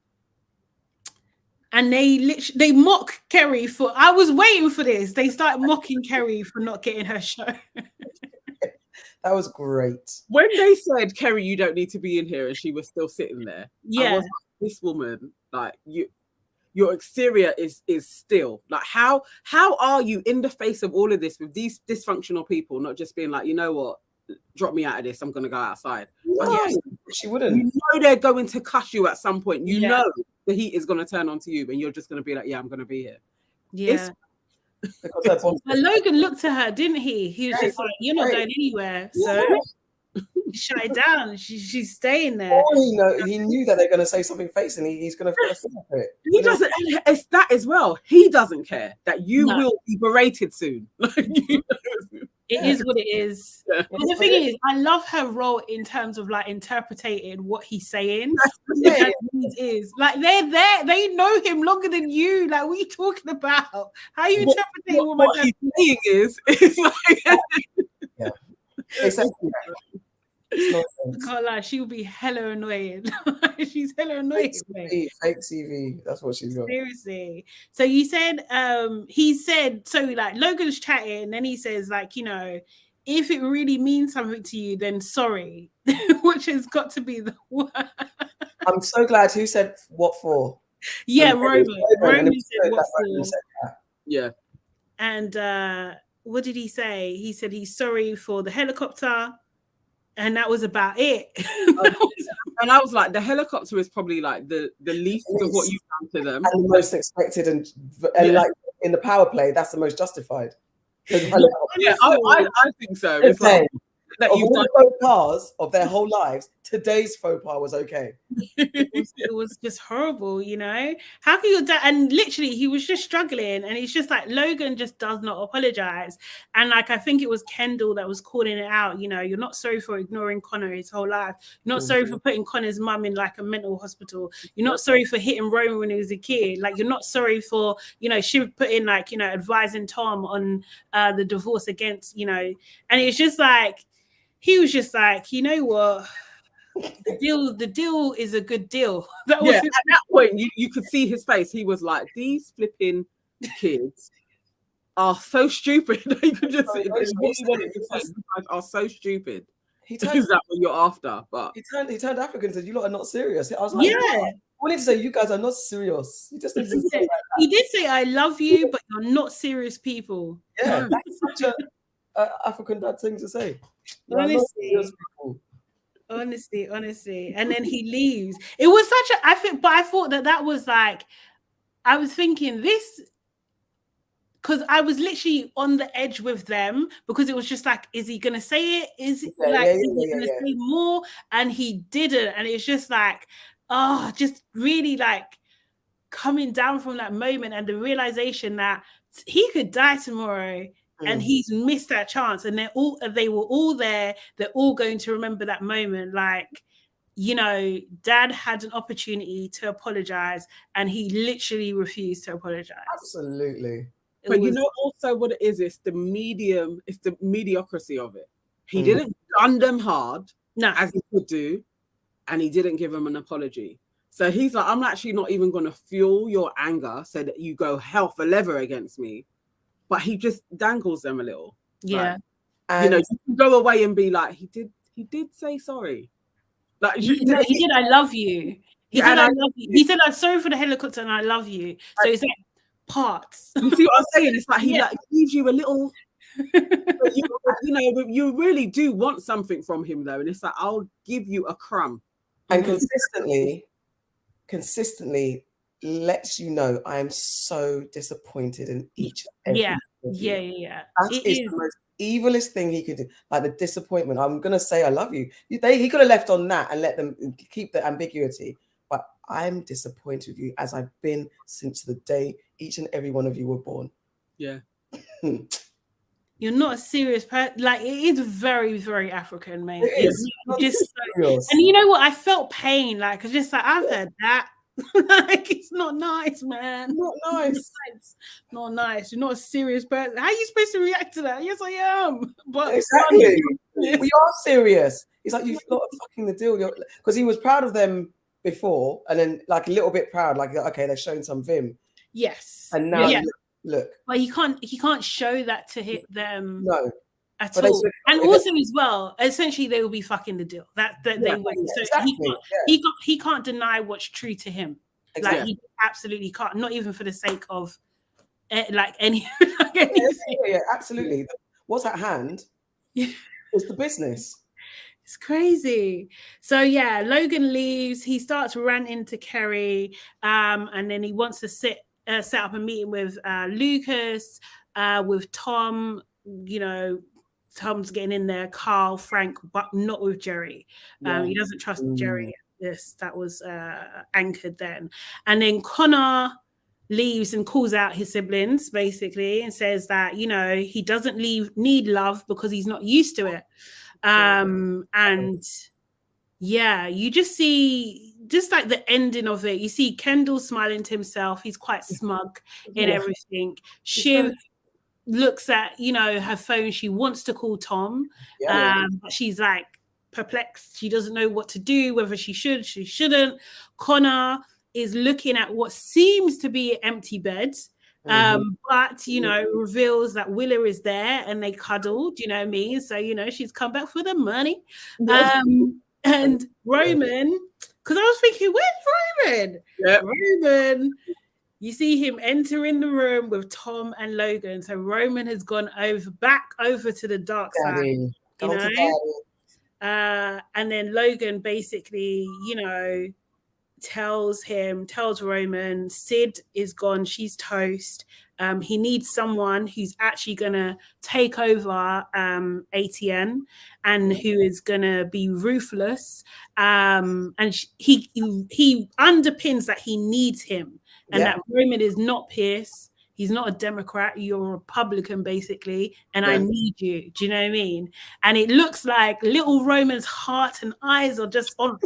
they mock Kerry for, I was waiting for this. They started mocking Kerry for not getting her show. That was great. When they said, Kerry, you don't need to be in here, and she was still sitting there. I was like, this woman, like, your exterior is still like, how are you in the face of all of this with these dysfunctional people not just being like, you know what, drop me out of this, I'm gonna go outside. She wouldn't. You know they're going to cuss you at some point. You know the heat is going to turn onto you, and you're just going to be like, yeah, I'm going to be here. But Logan looked at her, didn't he? He was just like, you're not going anywhere. So shut it down. She's staying there. He knew that they're going to say something face, and he's going to flip it. He doesn't. It's that as well. He doesn't care that you will be berated soon. It is what it is. But the thing is, I love her role in terms of like interpreting what he's saying. Is like they're there, they know him longer than you. Like, what are you talking about? How are you interpreting what he's saying is like exactly. I can't lie, she will be hella annoying. She's hella annoying. Fake CV. That's what she's got. Seriously. So you said, he said, so like Logan's chatting, and then he says, like, if it really means something to you, then sorry, which has got to be the word. I'm so glad. Who said what for? Yeah, Roman. Roman said what for. Yeah. And what did he say? He said he's sorry for the helicopter. And that was about it. And I was like, the helicopter is probably like the least of what you've done to them. And the most expected, and like in the power play, that's the most justified. I think so. It's like that you've done faux pas of their whole lives. Today's faux pas was okay. It was just horrible, you know. How can your dad? And literally, he was just struggling, and it's just like Logan just does not apologize. And like I think it was Kendall that was calling it out. You know, you're not sorry for ignoring Connor his whole life. You're not sorry for putting Connor's mum in like a mental hospital. You're not sorry for hitting Roman when he was a kid. Like you're not sorry for, you know, she put in like, you know, advising Tom on the divorce against, you know, and it's just like he was just like, you know what. The deal is a good deal. That was at that point you could see his face. He was like, these flipping kids are so stupid. You could just what he wanted to say, you guys are so stupid. Is that what you're after? But he turned African and said, "You lot are not serious." I was like, I wanted to say, "You guys are not serious." He just needs to say like that. He did say, "I love you, but you're not serious people." Yeah, that's such a African dad thing to say. Honestly. And then he leaves. It was such a, I thought that was like, I was thinking this, because I was literally on the edge with them, because it was just like, is he going to say it? Is he going to say more? And he didn't. And it's just like, just really like coming down from that moment and the realization that he could die tomorrow. And he's missed that chance, and they were all there. They're all going to remember that moment. Like, you know, Dad had an opportunity to apologize, and he literally refused to apologize. Absolutely. But you know, also what it is, it's the mediocrity of it. He didn't gun them hard, as he could do, and he didn't give them an apology. So he's like, I'm actually not even going to fuel your anger so that you go hell for leather against me. But he just dangles them a little. Yeah. Like, you know, you can go away and be like, he did say sorry. Like he did, I love you. He said, I love you. He said, I'm sorry for the helicopter and I love you. So it's like parts. You see what I'm saying? It's like he like gives you a little, you know, you really do want something from him though. And it's like, I'll give you a crumb. And consistently lets you know I am so disappointed in each and every yeah. That is the most evilest thing he could do. Like the disappointment. I'm gonna say I love you. He could have left on that and let them keep the ambiguity. But I'm disappointed with you, as I've been since the day each and every one of you were born. Yeah. You're not a serious person. Like, it is very, very African, mate. It's just so, and you know what? I felt pain. Like, I just like, I've heard that. Like, it's not nice, man. Not nice. Not nice. You're not a serious person. How are you supposed to react to that? Yes, I am. But exactly. We are serious. He's like, you've got fucking the deal. Because he was proud of them before, and then like a little bit proud, like, okay, they're showing some vim. Yes. And now look. But he can't show that to hit them. No. At all. And also as well, essentially they will be fucking the deal. That they win. So he can't deny what's true to him. Exactly. Like he absolutely can't, not even for the sake of like any yeah, absolutely. What's at hand is the business. It's crazy. So yeah, Logan leaves, he starts ranting to Kerry, and then he wants to set up a meeting with Lucas, with Tom, you know. Tom's getting in there, Carl, Frank, but not with Jerry. He doesn't trust Jerry. That was anchored then. And then Connor leaves and calls out his siblings, basically, and says that, you know, he doesn't need love because he's not used to it. And yeah, you just see, just like the ending of it, you see Kendall smiling to himself. He's quite smug in everything. Shiv looks at, you know, her phone. She wants to call Tom, but she's like perplexed. She doesn't know what to do, whether she should, she shouldn't. Connor is looking at what seems to be an empty bed, but, you know, reveals that Willa is there and they cuddled, you know what I mean? So, you know, she's come back for the money. And Roman, because I was thinking, where's Roman? Roman, you see him entering the room with Tom and Logan. So Roman has gone back over to the dark side, you know. And then Logan basically, you know, tells Roman, Sid is gone, she's toast. He needs someone who's actually going to take over ATN and who is going to be ruthless. And he underpins that he needs him, and that Roman is not Pierce. He's not a Democrat. You're a Republican, basically, and I need you. Do you know what I mean? And it looks like little Roman's heart and eyes are just on.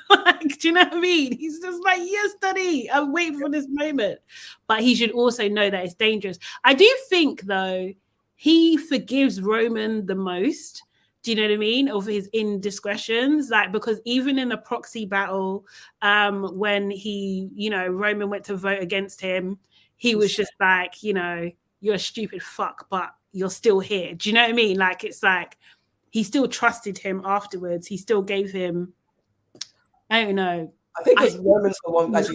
Like, do you know what I mean? He's just like, yes, Daddy, I'm waiting for this moment. But he should also know that it's dangerous. I do think, though, he forgives Roman the most. Do you know what I mean? Over his indiscretions, like, because even in the proxy battle, when he, Roman went to vote against him, he was just like, you're a stupid fuck, but you're still here. Do you know what I mean? Like, it's like he still trusted him afterwards. He still gave him, I don't know. I think because Roman's the one, as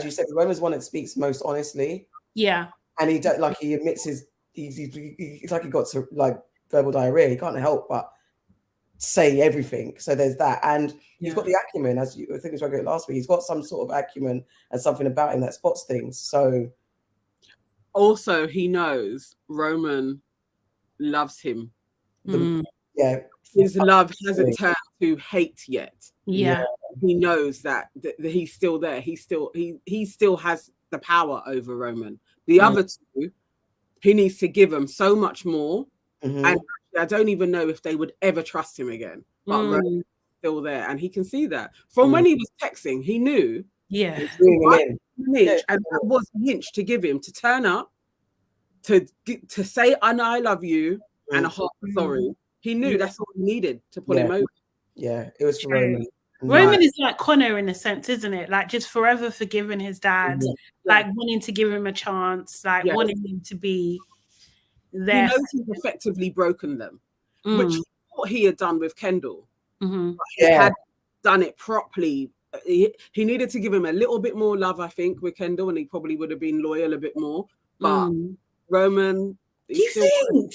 you said, Roman's one that speaks most honestly. Yeah. And he admits he's like he got to like verbal diarrhea. He can't help but say everything. So there's that. And he's got the acumen, I think it was like last week. He's got some sort of acumen and something about him that spots things. So also he knows Roman loves him. His love hasn't turned to hate yet. Yeah. He knows that he's still there. He still has the power over Roman. The other two, he needs to give them so much more. And I don't even know if they would ever trust him again. But Roman's still there, and he can see that. From when he was texting, he knew. Yeah. And that was a hinge to give him to turn up, to say, I love you, and a heart sorry. He knew that's all he needed to pull him over. Yeah, it was for Roman. Roman is like Connor in a sense, isn't it? Like just forever forgiving his dad, like wanting to give him a chance, like wanting him to be there. He knows he's effectively broken them, which is what he had done with Kendall. He had done it properly. He needed to give him a little bit more love, I think, with Kendall, and he probably would have been loyal a bit more. But Roman, do you think?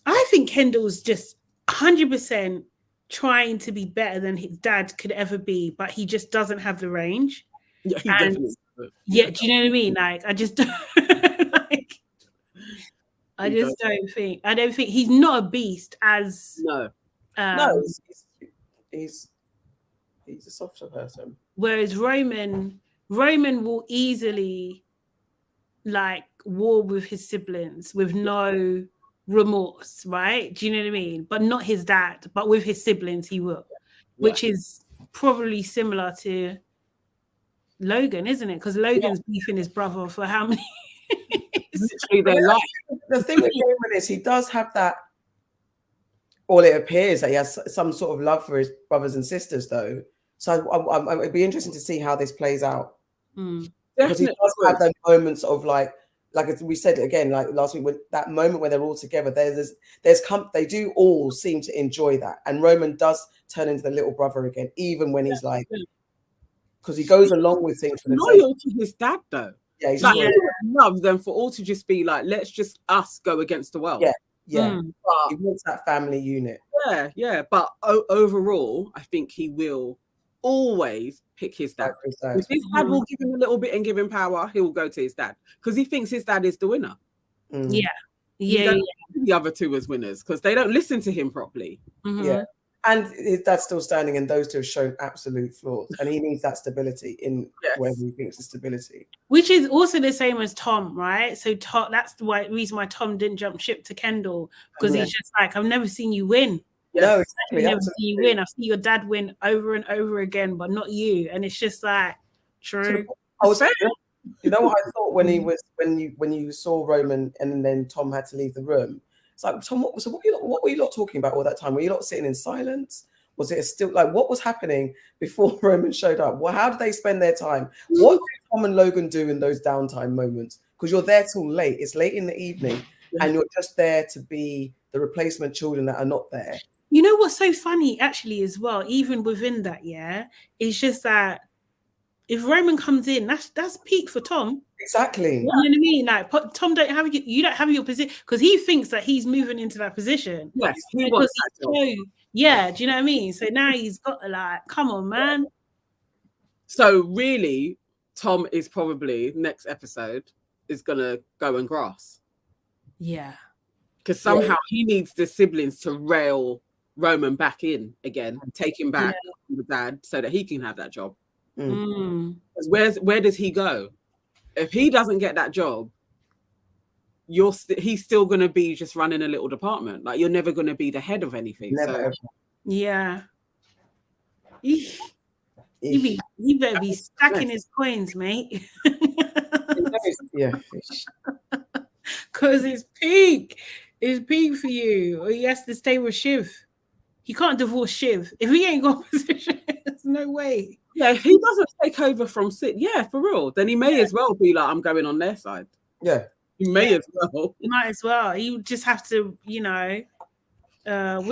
I think Kendall's just 100% trying to be better than his dad could ever be, but he just doesn't have the range. Yeah, he definitely does. Yeah, do you know what I mean? Like, I just don't I don't think he's not a beast as he's a softer person. Whereas Roman will easily like war with his siblings with no remorse, right? Do you know what I mean? But not his dad, but with his siblings he will, which is probably similar to Logan, isn't it? Because Logan's beefing his brother for how many literally their life. The thing with Roman is he does have that, or it appears that he has some sort of love for his brothers and sisters, though. So it'd be interesting to see how this plays out. Because he does have those moments of like we said again, like last week, when that moment where they're all together, they do all seem to enjoy that, and Roman does turn into the little brother again, even when he's like, because he goes along with things for the loyal to his dad, though. Yeah, he's like, love them for all to just be like, let's just us go against the world. Yeah. But he wants that family unit. Yeah. But overall, I think he will always pick his dad. If his dad will give him a little bit and give him power, he will go to his dad because he thinks his dad is the winner. Yeah. The other two as winners because they don't listen to him properly. Yeah. And his dad's still standing, and those two have shown absolute flaws. And he needs that stability in wherever he thinks the stability. Which is also the same as Tom, right? So Tom, that's the reason why Tom didn't jump ship to Kendall, because he's just like, I've never seen you win. No, exactly. I've never seen you win. I've seen your dad win over and over again, but not you. And it's just like, true. You know what I thought when you saw Roman and then Tom had to leave the room? It's like, Tom, what were you lot talking about all that time? Were you lot sitting in silence? Was it still like what was happening before Roman showed up? Well, how did they spend their time? What did Tom and Logan do in those downtime moments? Because you're there till late. It's late in the evening, and you're just there to be the replacement children that are not there. You know what's so funny, actually, as well, even within that, it's just that if Roman comes in, that's peak for Tom. Exactly. You know what I mean? Like Tom don't have your position because he thinks that he's moving into that position. Yes, he wants that job. Yeah, do you know what I mean? So now he's got to like, come on, man. So really, Tom is probably next episode is gonna go and grass. Yeah. Because somehow he needs the siblings to rail Roman back in again, take him back from the dad so that he can have that job. Where does he go? If he doesn't get that job, he's still going to be just running a little department. Like, you're never going to be the head of anything. Never. Yeah. He better be stacking his coins, mate. Yeah. Because it's peak. It's peak for you. Or he has to stay with Shiv. He can't divorce Shiv. If he ain't got a position, there's no way. Yeah, if he doesn't take over from Sid, for real, then he may as well be like, I'm going on their side. Yeah. He may as well. He might as well. He just have to, what do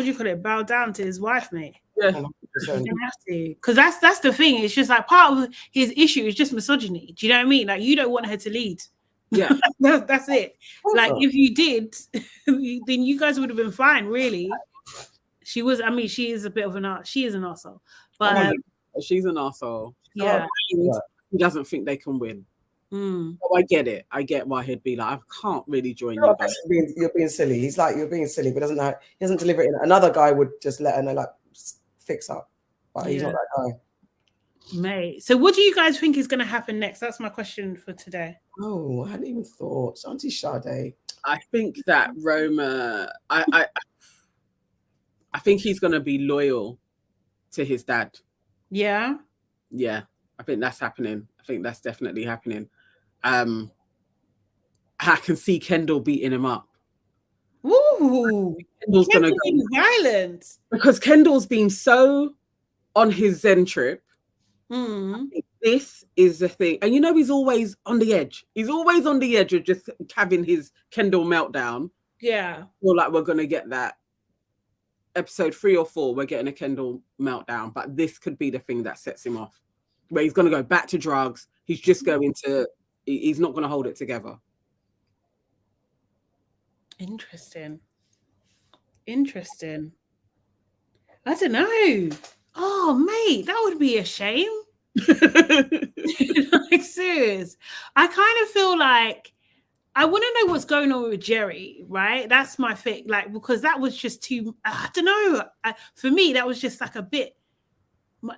you call it? Bow down to his wife, mate. Yeah. He have to. Because that's the thing. It's just like part of his issue is just misogyny. Do you know what I mean? Like, you don't want her to lead. Yeah. that's it. Like, if you did, then you guys would have been fine, really. She is a bit of she is an arsehole. But she's an arsehole. Yeah. He doesn't think they can win. Oh, I get it. I get why he'd be like, I can't really join you guys. You're being silly. He's like, you're being silly, but he doesn't deliver it. Another guy would just let her know, like, fix up. But he's not that guy. Mate. So what do you guys think is going to happen next? That's my question for today. Oh, I hadn't even thought. Auntie Sade. I think that Roma, I think he's going to be loyal to his dad. Yeah? Yeah, I think that's happening. I think that's definitely happening. I can see Kendall beating him up. Ooh, Kendall's going to go violent. Because Kendall's been so on his Zen trip. I think this is the thing. And he's always on the edge. He's always on the edge of just having his Kendall meltdown. Yeah. Well, like, we're going to get that. Episode 3 or 4, we're getting a Kendall meltdown, but this could be the thing that sets him off, where he's going to go back to drugs. He's not going to hold it together. Interesting. I don't know. Oh, mate, that would be a shame. Like, serious. I kind of feel like I want to know what's going on with Jerry, right? That's my thing. Like, because that was just too, I don't know. For me, that was just like a bit,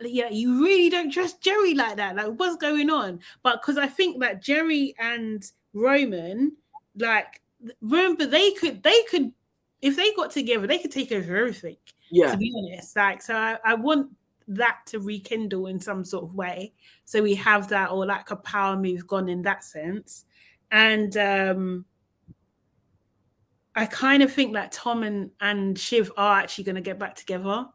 you really don't trust Jerry like that. Like, what's going on? But because I think that Jerry and Roman, like, remember, they could, if they got together, they could take over everything. Yeah. To be honest. Like, so I want that to rekindle in some sort of way. So we have that, or like a power move gone in that sense. And I kind of think that Tom and Shiv are actually going to get back together.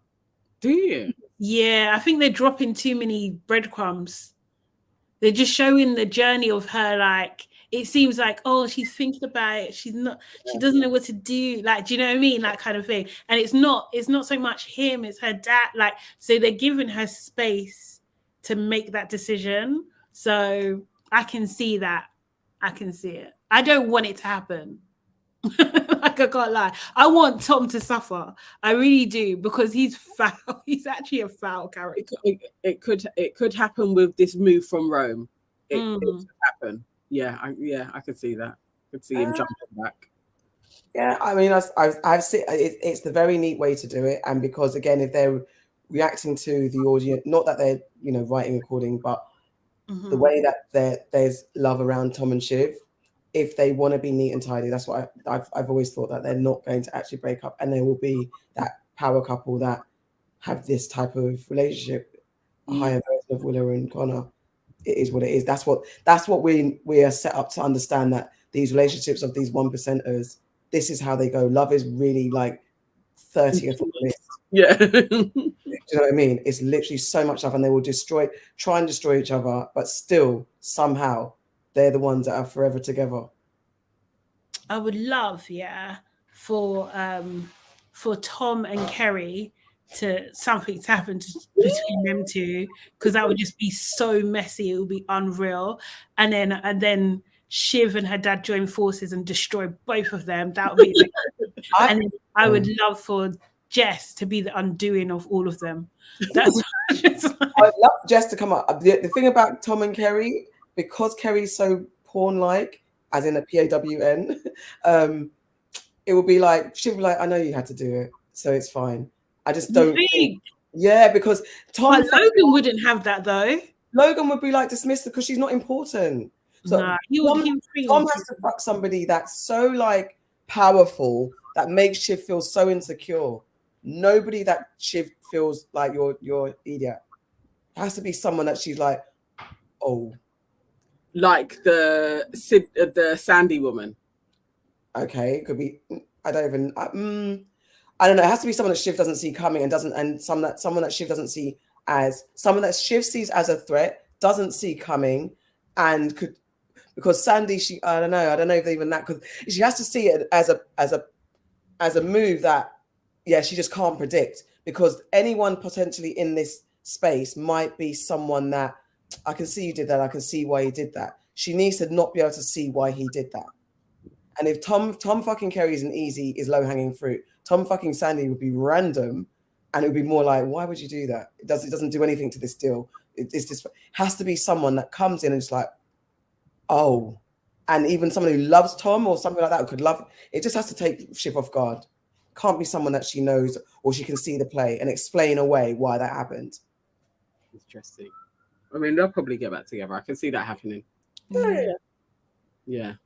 Do you? Yeah, I think they're dropping too many breadcrumbs. They're just showing the journey of her. Like, it seems like, oh, she's thinking about it. She doesn't know what to do. Like, do you know what I mean? That kind of thing. And it's not so much him, it's her dad. Like, so they're giving her space to make that decision. So I can see that. I can see it. I don't want it to happen. Like, I can't lie. I want Tom to suffer. I really do, because he's foul. He's actually a foul character. It could happen with this move from Rome. It could happen. Yeah, I could see that. I could see him jumping back. Yeah, I mean, I've seen it's the very neat way to do it, and because again, if they're reacting to the audience, not that they're writing according, but the way that there's love around Tom and Shiv, if they want to be neat and tidy, that's what I've always thought, that they're not going to actually break up, and there will be that power couple that have this type of relationship, a higher version of Willow and Connor. It is what it is. That's what we are set up to understand, that these relationships of these 1%ers, this is how they go. Love is really like 30th on the list. Yeah. Do you know what I mean? It's literally so much love, and they will try and destroy each other, but still somehow they're the ones that are forever together. I would love, for Tom and Kerry something to happen between them two, because that would just be so messy. It would be unreal. And then Shiv and her dad join forces and destroy both of them. That would be and then I would love for Jess to be the undoing of all of them. That's I'd love Jess to come up. The thing about Tom and Kerry, because Kerry's so porn-like, as in a PAWN, it would be like, she'd be like, I know you had to do it, so it's fine. I just don't think. Yeah, because But Logan wouldn't have that though. Logan would be like dismissed because she's not important. So Nah, Tom has to fuck somebody that's so like powerful that makes Shiv feel so insecure. Nobody that Shiv feels like you're idiot. It has to be someone that she's like, oh, like the Sandy woman. Okay, it could be. I don't know. It has to be someone that Shiv doesn't see coming and someone that Shiv doesn't see as someone that Shiv sees as a threat, doesn't see coming, and could, because Sandy, I don't know if even that, because she has to see it as a move that, yeah, she just can't predict, because anyone potentially in this space might be someone that, I can see you did that, I can see why you did that. She needs to not be able to see why he did that. And if Tom fucking Kerry is low hanging fruit, Tom fucking Sandy would be random, and it would be more like, why would you do that? It doesn't do anything to this deal. It's just has to be someone that comes in and just like, oh, and even someone who loves Tom or something like that, who could love. It just has to take Shiv off guard. Can't be someone that she knows or she can see the play and explain away why that happened. Interesting. I mean, they'll probably get back together. I can see that happening. Yeah. It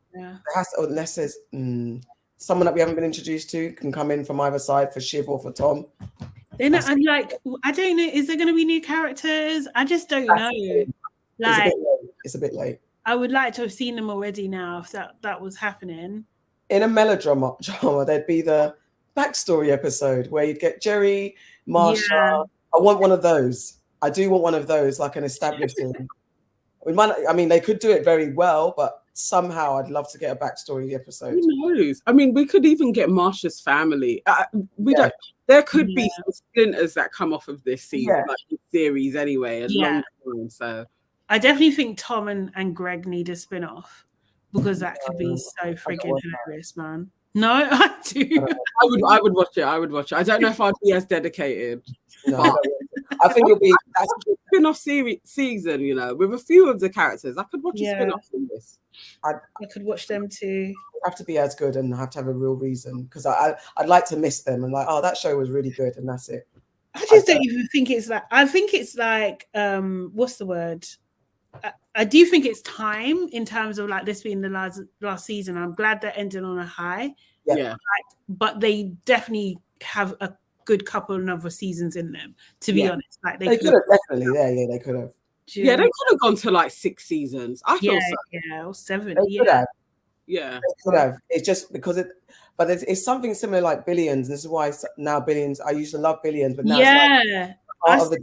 has to, unless there's someone that we haven't been introduced to can come in from either side for Shiv or for Tom. Then I'm like, I don't know. Is there going to be new characters? I just don't know. Like, it's a bit late. I would like to have seen them already now if that was happening. In a melodrama, there'd be the backstory episode where you'd get Jerry, Marsha. Yeah. I want one of those. I do want one of those, like an established thing. They could do it very well, but somehow I'd love to get a backstory episode. Who knows? I mean, we could even get Marsha's family. Don't. There could be some splinters that come off of this season, like this series anyway. So I definitely think Tom and Greg need a spin-off, because that could be so freaking hilarious, man. No, I do. I would watch it. I don't know if I'd be as dedicated. No, I think it'll be a spin-off season, with a few of the characters. I could watch a spin-off from this. I could watch them too. Have to be as good and have to have a real reason, because I'd like to miss them and like, oh, that show was really good, and that's it. I just don't even think it's like. I think it's like what's the word? I do think it's time in terms of like this being the last season. I'm glad they're ending on a high. Yeah. But they definitely have a good couple of other seasons in them, to be honest. Like they could have definitely. Yeah, they could have. Yeah, they could have gone to like 6 seasons. I feel so. Yeah, or 7. They could have. Yeah, they could have. It's just because but it's something similar like Billions. This is why now Billions. I used to love Billions, but now it's like art of the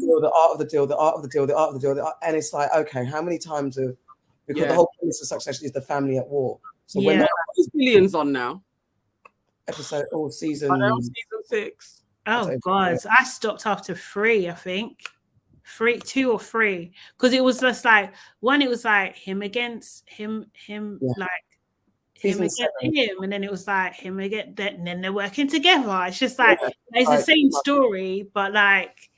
deal, and it's like, okay, how many times because the whole premise of Succession is the family at war. So when Billions on now, episode or season 6. Oh God, I stopped after 3, I think. 2 or 3, because it was just like one. It was like him against him, like him against him, and then it was like him against that, and then they're working together. It's just like it's the same story, but like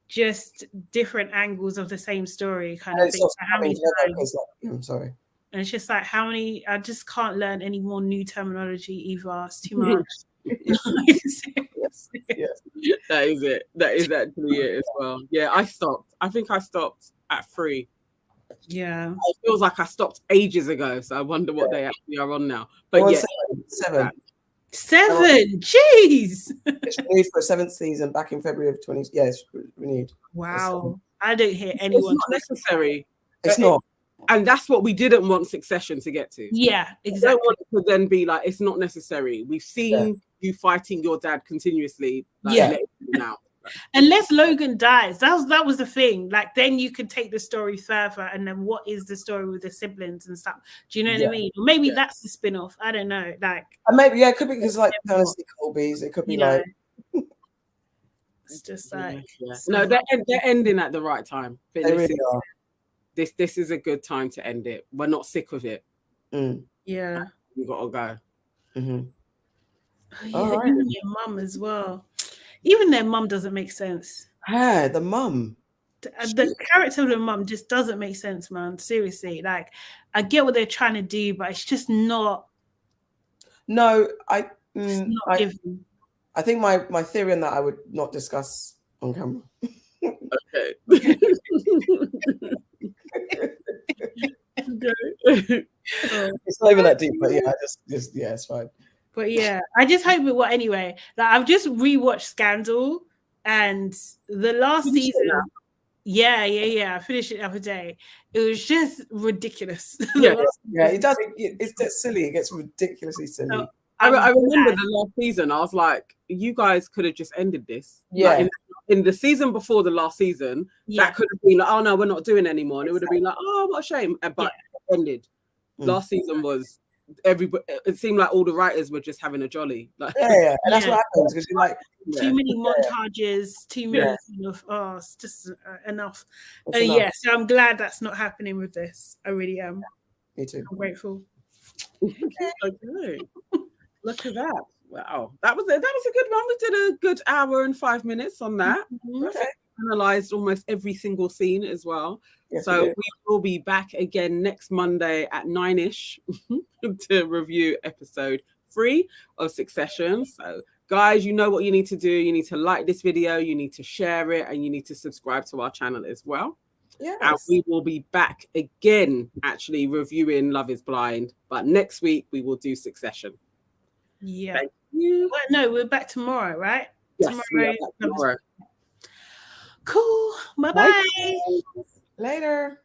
just different angles of the same story, kind of thing. So how many times? I'm sorry. And it's just like how many. I just can't learn any more new terminology either. It's too much. Yes. That is it. That is actually it as well. Yeah, I stopped. I think I stopped at 3. Yeah, it feels like I stopped ages ago. So I wonder what they actually are on now. But 7. 7. Jeez. It's renewed for a 7th season back in February of 20. Yeah, it's renewed. Wow, I don't hear anyone. It's not necessary. It's not. And that's what we didn't want Succession to get to. Yeah, exactly. We don't want it to then be like, it's not necessary. We've seen you fighting your dad continuously. Like, now. Unless Logan dies, that was the thing. Like, then you can take the story further, and then what is the story with the siblings and stuff? Do you know what I mean? Or maybe that's the spin-off. I don't know. Like, and maybe it could be because like Dynasty Colby's. It could be like. It's just like no, they're ending at the right time. They really are. This is a good time to end it. We're not sick of it. Yeah, we gotta go. Even your mum as well. Even their mum doesn't make sense. The mum. The character of the mum just doesn't make sense, man. Seriously, like I get what they're trying to do, but it's just not. No, I think my theory on that I would not discuss on camera. Okay. It's not even that deep, but yeah, just yeah, it's fine. But yeah, I just hope it will anyway. Like I've just rewatched Scandal and the last season. Yeah. I finished it the other day. It was just ridiculous. Yeah, it does. It's silly. It gets ridiculously silly. So, I remember the last season. I was like, you guys could have just ended this. Yeah. Like in the season before the last season, that could have been like, oh no, we're not doing it anymore. And it would have been like, oh, what a shame. But it ended. Last season was everybody. It seemed like all the writers were just having a jolly. Like, and that's what happens because you're like too many montages, too many it's just enough. Enough. Yeah, so I'm glad that's not happening with this. I really am. Me too. I'm grateful. Okay. Look at that. Wow. That was a good one. We did a good hour and 5 minutes on that. Okay. Analyzed almost every single scene as well. Yes, so we will be back again next Monday at 9ish to review episode 3 of Succession. So guys, you know what you need to do. You need to like this video, you need to share it, and you need to subscribe to our channel as well. Yes. And we will be back again actually reviewing Love is Blind, but next week we will do Succession. Yeah. Thank you. Well, no, we're back tomorrow, right? Yes, tomorrow. Cool. Bye-bye. Later.